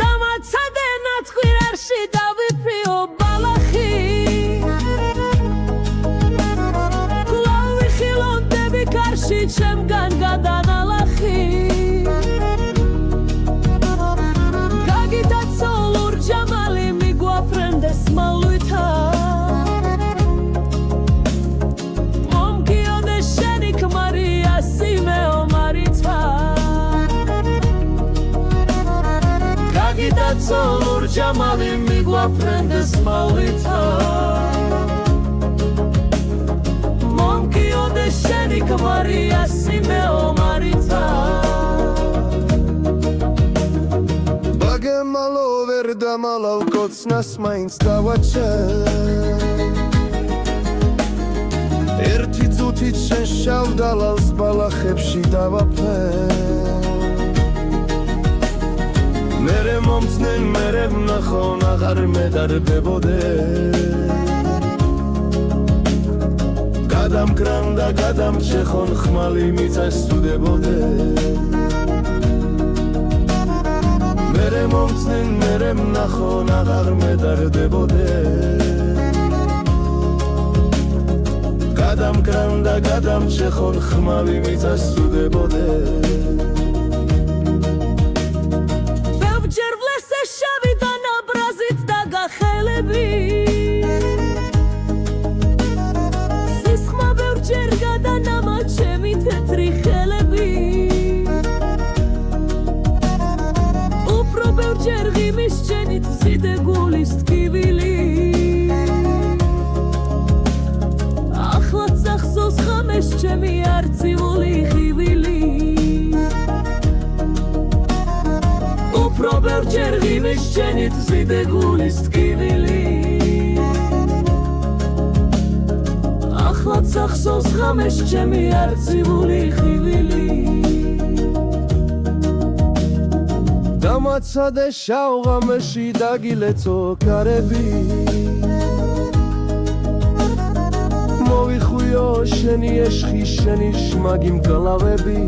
Speaker 2: დამაცადე ნაცხვირარში დავიფრიო ბალახი კვლავ ვიხილონდები კარში ჩემგან გადანალახი ჯამალი მიგვაფრენდეს მალვითა მომგიოდეს შენი ქმარი ასიმეო მარიცა გაგიტაცო ლურ ჯამალი მიგვაფრენდეს მალვითა მომგიოდეს შენი ქმარი ასიმეო მარიცა
Speaker 6: ბაგემალო ვერ დამალავ კოცნას მაინც დავაჩე ერთი წუთით შენ შავ დალალს ბალახებში დავაფლე მერე მომწნენ მერე ვნახონ აღარ მედარდებოდე გადამკრან და გადამჩეხონ ხმალი მიწასწდებოდე მერე მომწნენ მერე ვნახონ აღარ მედარდებოდე გადამკრან და გადამჩეხონ ხმალი მიწასწდებოდე
Speaker 2: ბევრჯერ ვლესე შავი და ნაბრაზით დაგახელები სისხმა ბევრჯერ გადანამა ჩემი თეთრი ხელები ბევრჯერ ღიმის შენით ზიდე გულის ტკივილი ახლაც ახსოვს ხამეს ჩემი არწივული ხივილი უფრო ბევრჯერ ღიმის შენით ზიდე გულის ტკივილი ახლაც ახსოვს ხამეს ჩემი არწივული ხივილი
Speaker 6: დამაცადე შავღამეში დაგილეწო კარები მოვიხვიო შენი ეშხი შენი შმაგი მკლავები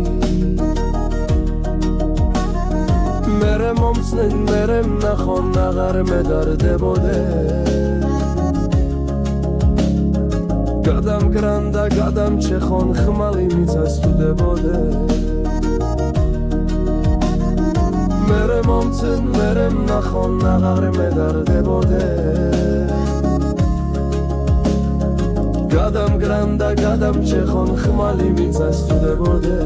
Speaker 6: მერე მომწნენ მერე ვნახონ აღარ მედარდებოდე გადამკრან და გადამჩეხონ ხმალი მიწასწდებოდე მერე მომწენ მერე ვნახონ აღარ მედარდებოდე გადამკრან და გადამჩეხონ ხმალი მიწასწდებოდე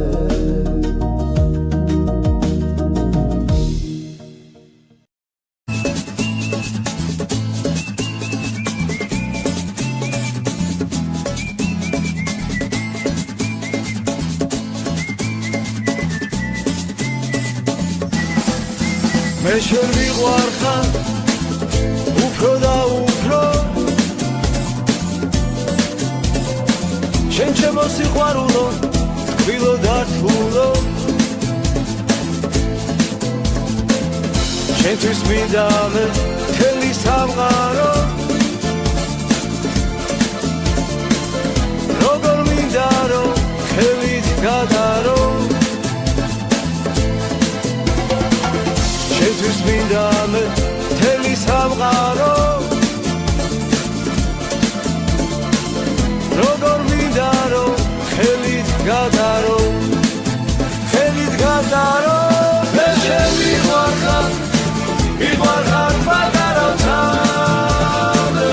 Speaker 7: მე შენ მიყვარხარ უფრო და უფრო შენ ჩემო სიყვარულო თბილო და რთულო შენთვის მინდა მე მთელი სამყარო როგორ მინდა რომ ხელით გადარო შენთვის მინდა მე მთელი სამყარო როგორ მინდა რომ ხელით გადარო მე შენ მიყვარხარ მიყვარხარ პატარა თამე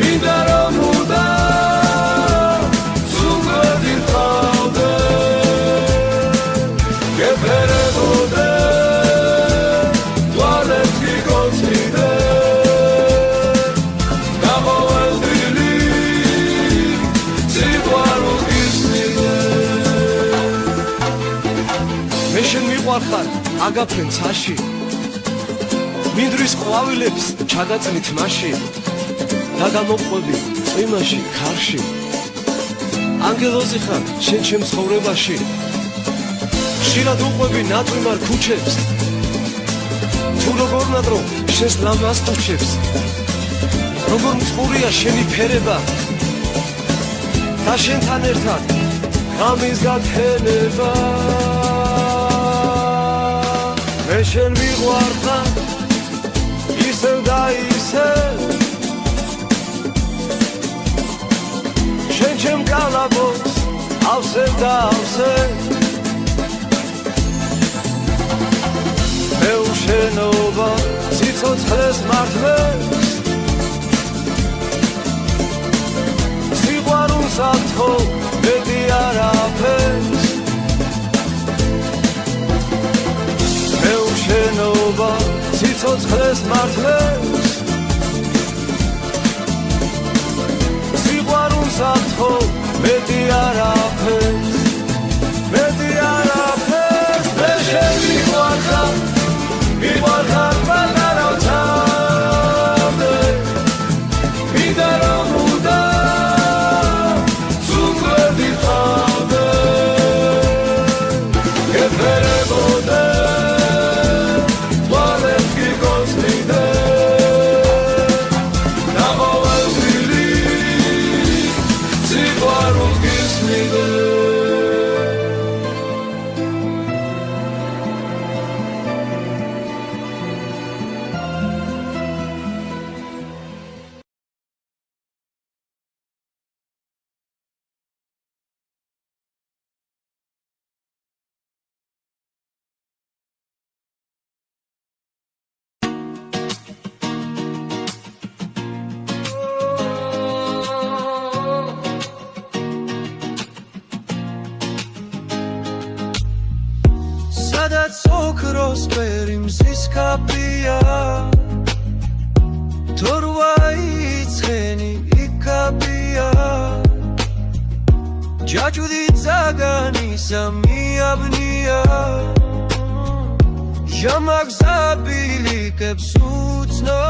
Speaker 7: მინდა რომ მუდამ სულები ხავდე გეფერებოდე თვალებში გოციდე გამოველდილი სიყვარულს გისმიდე მე შენ მიყვარხარ აგაფრენ ცაში მინდვრის ყვავილებს ჩაგაწნით მასში და გამოყვები წვიმაში ქარში ანგელოზი ხარ შენ ჩემ ცხოვრებაში ხშირად უყვები ნაწვიმარ ქუჩებს თუ როგორ ნადრო შენს ლამაზ ტუჩებს როგორ მწყურია შენი ფერება და შენთან ერთად გამის გათენება მე შენ მიყვარხარ ისევ და ისევ შენ ჩემ კალაბოს ავსებ და ავსებ მე უშენობა სიცოცხლეს მართლებს სიყვარულს ათო მეტი არაფერს მე უშენობა სიცოცხლეს მართლებს სიყვარულს ათო მეტი არაფერს მე შენ მიყვარხარ პატარა თამე მინდა რომ მუდამ სულები ხავდე გეფერებოდე თვალებში გოცდიდე გამოველდილი სიყვარულს გისმიდე სადაც ოქროს პერიმსის კაპია თორვა იცხენი იქაბია ჯაჭვდი ძაგანისა მიაბნია ჟამაგზაბილიკებს უცნო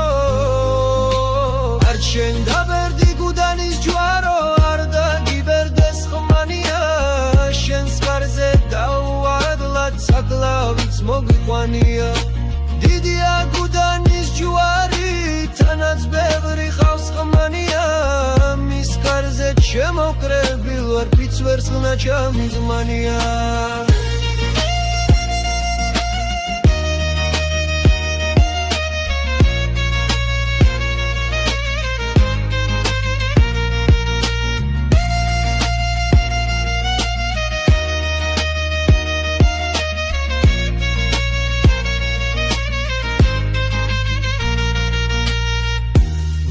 Speaker 7: არ შენ დაბერდი გუდანის ჯვარო არ დაგიბერდეს ხმანია შენს კარზე დავადლად საკლავიც მოგიყვანია დიდია გუდანის ჯვარი თანაც ბევრი ხავს ხმანია მის კარზე შემოკრებილ ვარ ფიც ვერცხლნა ჩამიზმანია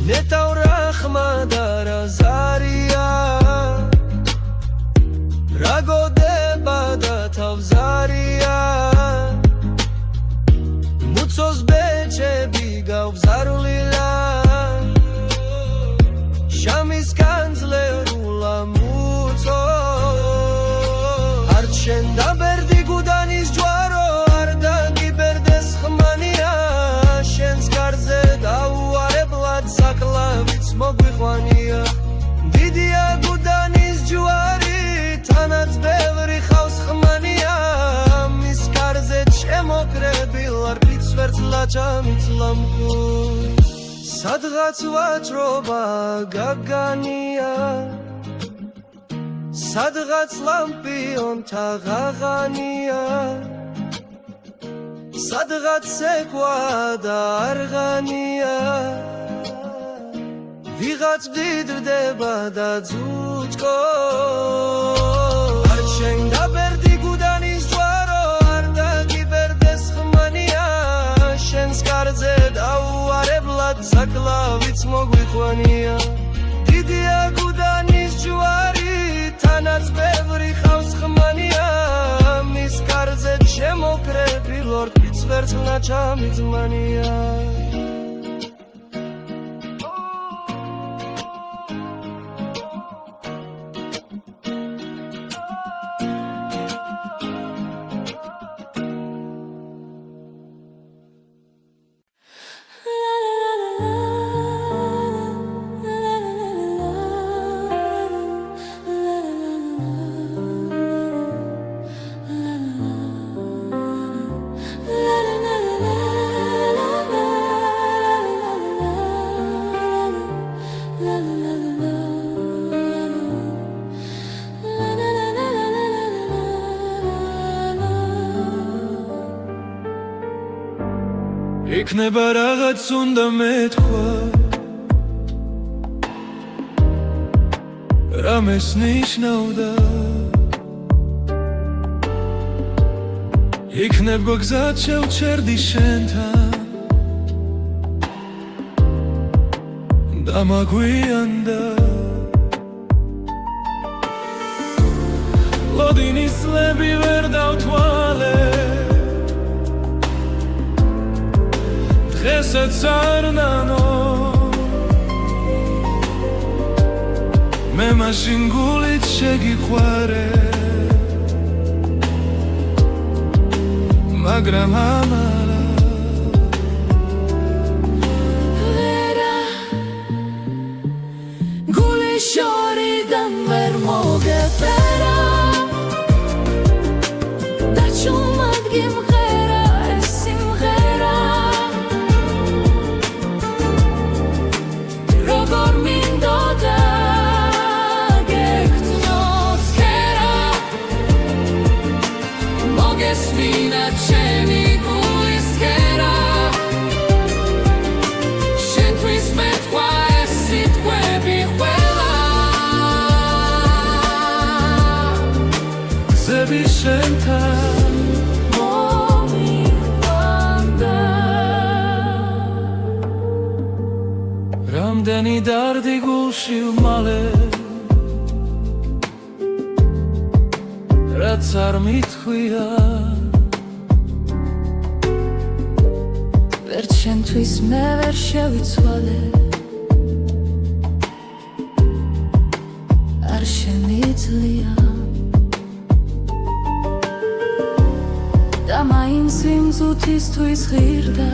Speaker 7: ნეტავრა ხმადარა ზარია რაგოდება და თავზარია მუცოს ბეჭები გავზარულილა შამის კანძლერულა მუცო არ შენ დაბერდი გუდანის ჯვარო არ დაგიბერდეს ხმა თანაც ბევრი ხავს ხმანია მის კარზე შემოკრებილ არ ფიცვერც ლაჭამით ლამკურ სადღაც ვაჭრობა გაგანია სადღაც ლამპიონთა ღაღანია სადღაც ცეკვა და არღანია ვიღაც მდიდრდება და ძუძკო არ შენ დაბერდი გუდანის ჯვარო არ დაგიბერდეს ხმანია შენს კარზე დაუარებლად საკლავიც მოგვიყვანია დიდია გუდანის ჯვარი თანაც ბევრი ხავს ხმანია მის კარზე შემოკრებილ ორთვით ვერც ნაჭამი ძმანია იქნება რაღაც უნდა მეთქვა რამეს ნიშნავდა იქნებ გოგზად შევჩერდი შენთან დამაგვიანდა ლოდინის ლები ვერ დავთვალე დღესაც არ ნანო მე მაშინ გულით შეგიყვარე მაგრამ ამალა ვერა გული შორიდან ვერ მოგეფერა და ჩუმად გიმღერა ეს სიმღერა როგორ მინდოდა გექცნობს ქერა მოგესმინა ჩემი გულის ქერა შენთვის მეთქვა ეს სიტყვები ყველა გზები შენთან მომიყვანდა რამდენი დარდი გულში ვმალე რაც არ მithქვია
Speaker 2: ვერ შენთვის მე ვერ შევიცვალე არ შემიძლია და მაინც იმ ზუთისთვის ღირდა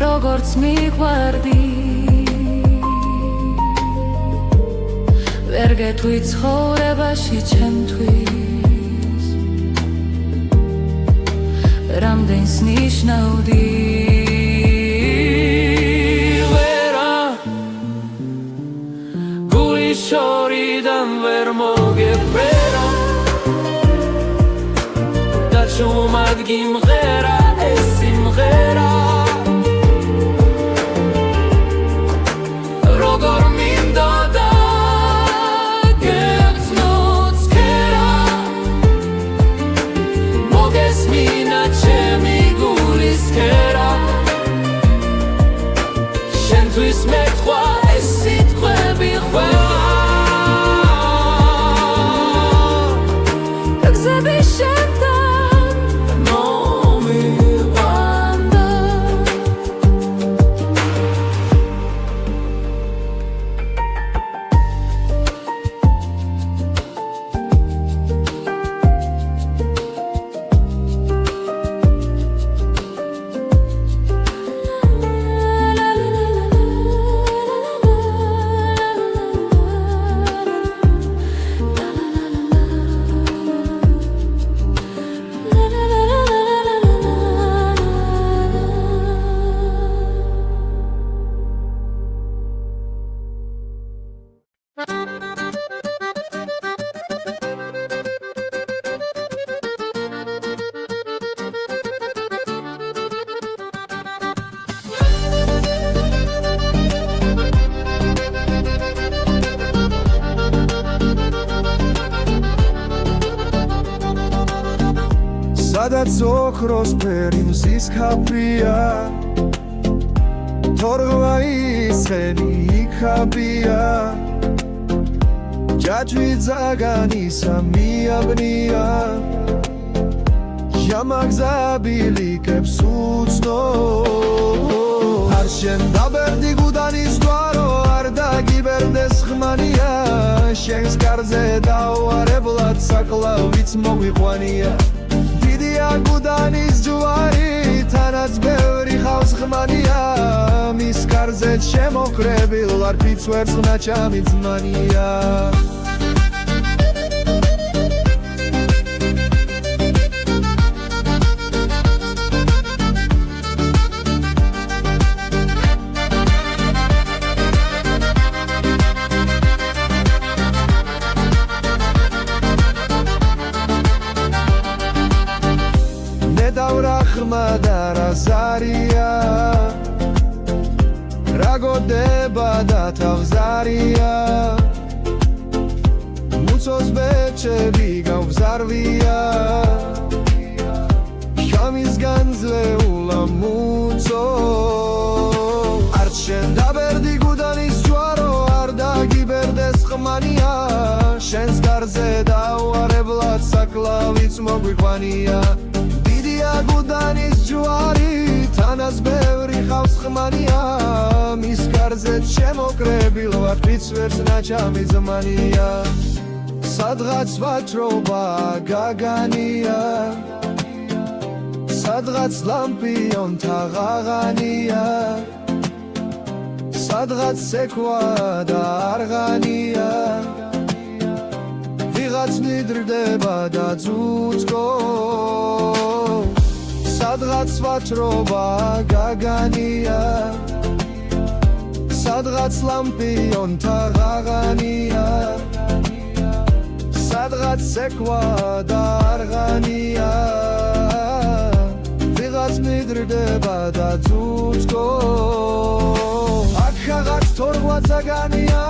Speaker 2: როგორც მიყვარდი ვერ გეტყვი ცხოვრებაში ჩემთვის რამდენს ნიშნავდი
Speaker 3: ვერა გული შორიდან ვერ მოგეფერა და ჩუმად გიმღერა ეს სიმღერა როგორ მინდოდა გექცნობს ქერა მოგესმინა ჩემი გულის ქერა შენთვის მეთქვა ეს სიტყვები ყველა
Speaker 2: გზები შენთან
Speaker 3: მომიყვანდა
Speaker 7: სადაც ოქროს ფერი მზის ქაფრია თორღვა ისხენი იქაბია ჯაჭვი ძაგანისა მიაბნია ჟამაგზაბილიკებს უცნო არ შენ დაბერდი გუდანის გვარო არ დაგიბერდეს ხმანია შენს კარზე დავარებლად საკლავიც მოგვიყვანია დიდია გუდანის ჯვარი თანაც ბევრი ხავს ხმანია მის კარზე შემოκრებილ არ ფიცვერს ნაჩამი ძმანია ზარია რაგოდება და თავზარია მუცოს ბეჭები გავზარვია შამისგან ზეულა მუცო არ შენ დაბერდი გუდანის ჯვარო არ დაგიბერდეს ხმანია შენს კარზე დავარებლად საკლავიც მოგვიყვანია გუდანის ჯვარი თანაც ბევრი ხავს ხმანია მის კარზე შემოკრებილ ვარ ფიცვერს ნაჩამი ზმანია სადღაც ვაჭრობა გაგანია სადღაც ლამპიონთა ღაღანია სადღაც ცეკვა და არღანია ვიღაც მიდრდება და ძუძგო სადღაც ვაჭრობა გაგანია სადღაც ლამპიონთა ღაღანია სადღაც ცეკვა და არღანია ვიღაც მიდრდება და ძუძგო აქ რაღაც თორღვა ძაგანია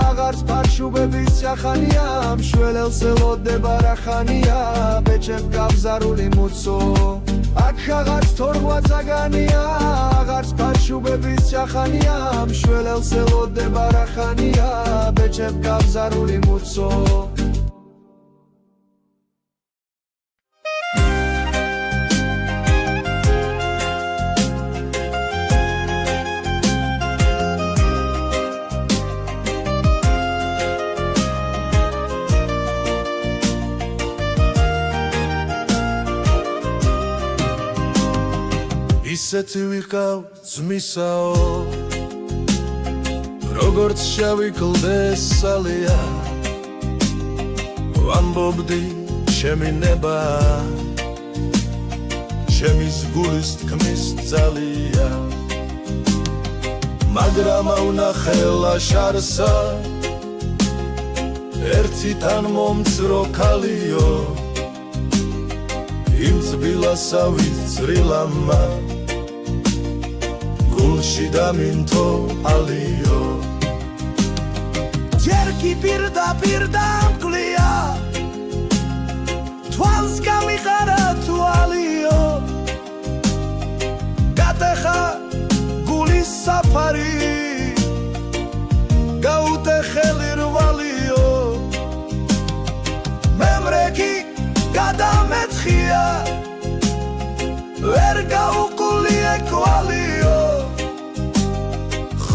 Speaker 7: აღარც ფარშუბების სახანია მშველელს ელოდება რახანია ბეჭებ გავზარული მუცო აქ რაღაც თორღვა ძაგანია აღარც ფარშუბების სახანია მშველელს ელოდება რახანია ბეჭებ გავზარული მუცო
Speaker 6: ისეთი ვიყავ ძმისაო როგორც შავი კლდეს სალია ვამბობდი ჩემი ნება ჩემის გულის თქმის ძალია მაგრამ ავნახე ლაშარსა ერთი თან მომცრო ქალიო იმ წბილასავით წრილამა გულში დამინთო ალიო ჯერ კი პირდაპირ დამკლია თვალს გამიყარა თვალიო გატეხა გულის საფარი გაუტეხელი რვალიო მემრექი გადამეთხია ვერ გაუყულიე კვალიო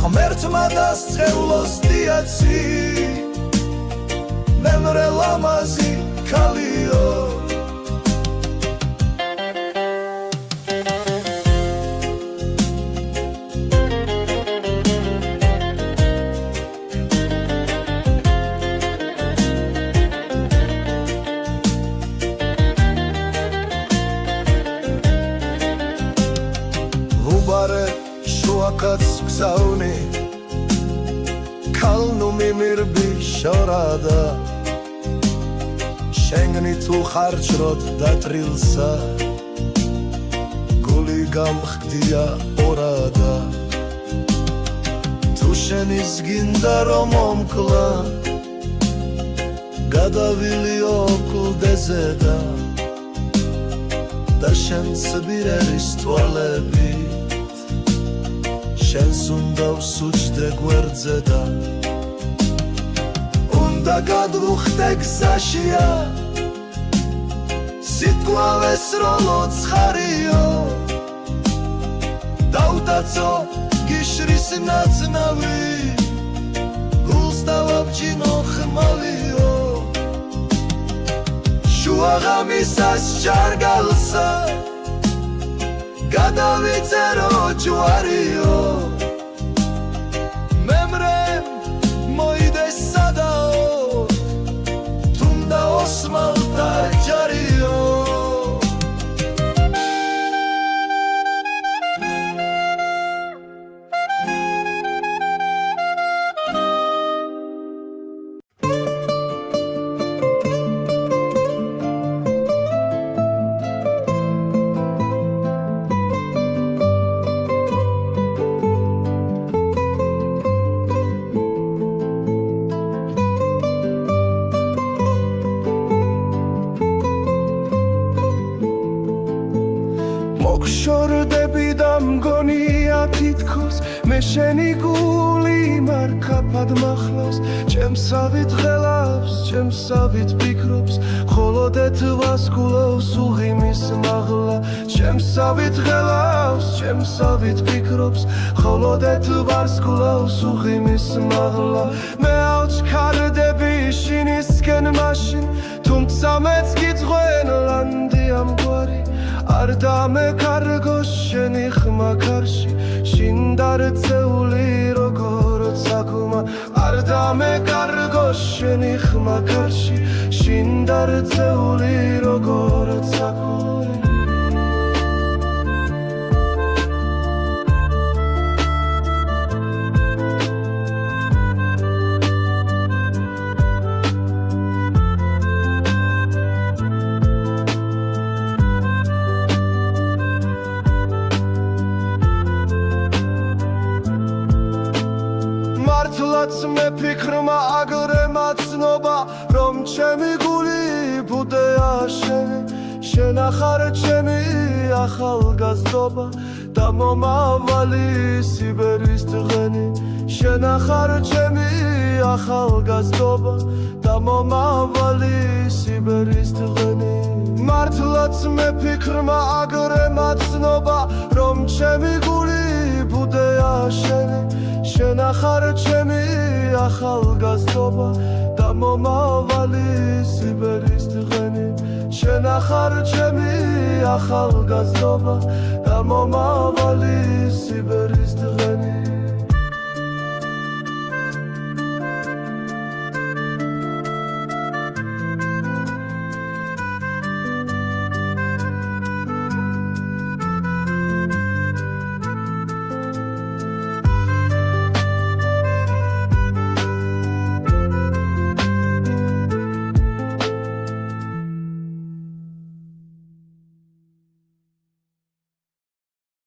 Speaker 6: ღმერთმა დასწეულოს დიაცი მემრე ლამაზი ქალიო კაც გზავნი ქალნუ მიმირბი შორადა შენგნი თუ ხარჯროთ დატრილსა გული გამხდია ორადა თუ შენის გინდა რომ მომკლა გადავილიო კლდეზედა
Speaker 7: და შენ ცბირელის თვალებით შენს უნდა ვსუჯდე გვერდზე და უნდა გადვუხდე გზაშია სიტყვავეს რო ცხარიო დავდაცო გიშრის ნაცნავი გულს დავაბჯინო ხმალიო შუაღამისას ჯარგალსა გადავიწერო ჯვარიო მემრემ მოიდეს სადაო თუნდა ოსმალთა ჯარიო მოგშორდები და მგონია თითქოს მე შენი გული მარქაფად მახლავს ჩემსავით ღელავს ჩემსავით ფიქრობს ხოლოდ ეთვას გულავს უღიმის მაღლა ჩემსავით ღელავს ჩემსავით ფიქრობს ხოლოდ ეთვას გულავს უღიმის მაღლა მე ავჩქარდები შინისკენ მაშინ თუმცა მეც გიძღვენ ლანდი ამგვარი არ დამეკარგო შენი ხმა ქარში შინ დარწეული როგორც აკუმა არ დამეკარგო შენი ხმა ქარში შინ დარწეული როგორც აკუმა მართლაც მე ფიქრმა აგრე მაცნობა რომ ჩემი გული ბუდეა შენი შენ ახარ ჩემი ახალგაზრდობა და მომავალი სიბერის დღენი შენ ახარ ჩემი ახალგაზრდობა და მომავალი სიბერის დღენი მართლაც მე ფიქრმა აგრე მაცნობა რომ ჩემი გული ბუდეა შენი შენ ახარ ჩემი ახალგაზრდობა და მომავალი სიბერის დღენი შენ ახარ ჩემი ახალგაზრდობა და მომავალი სიბერის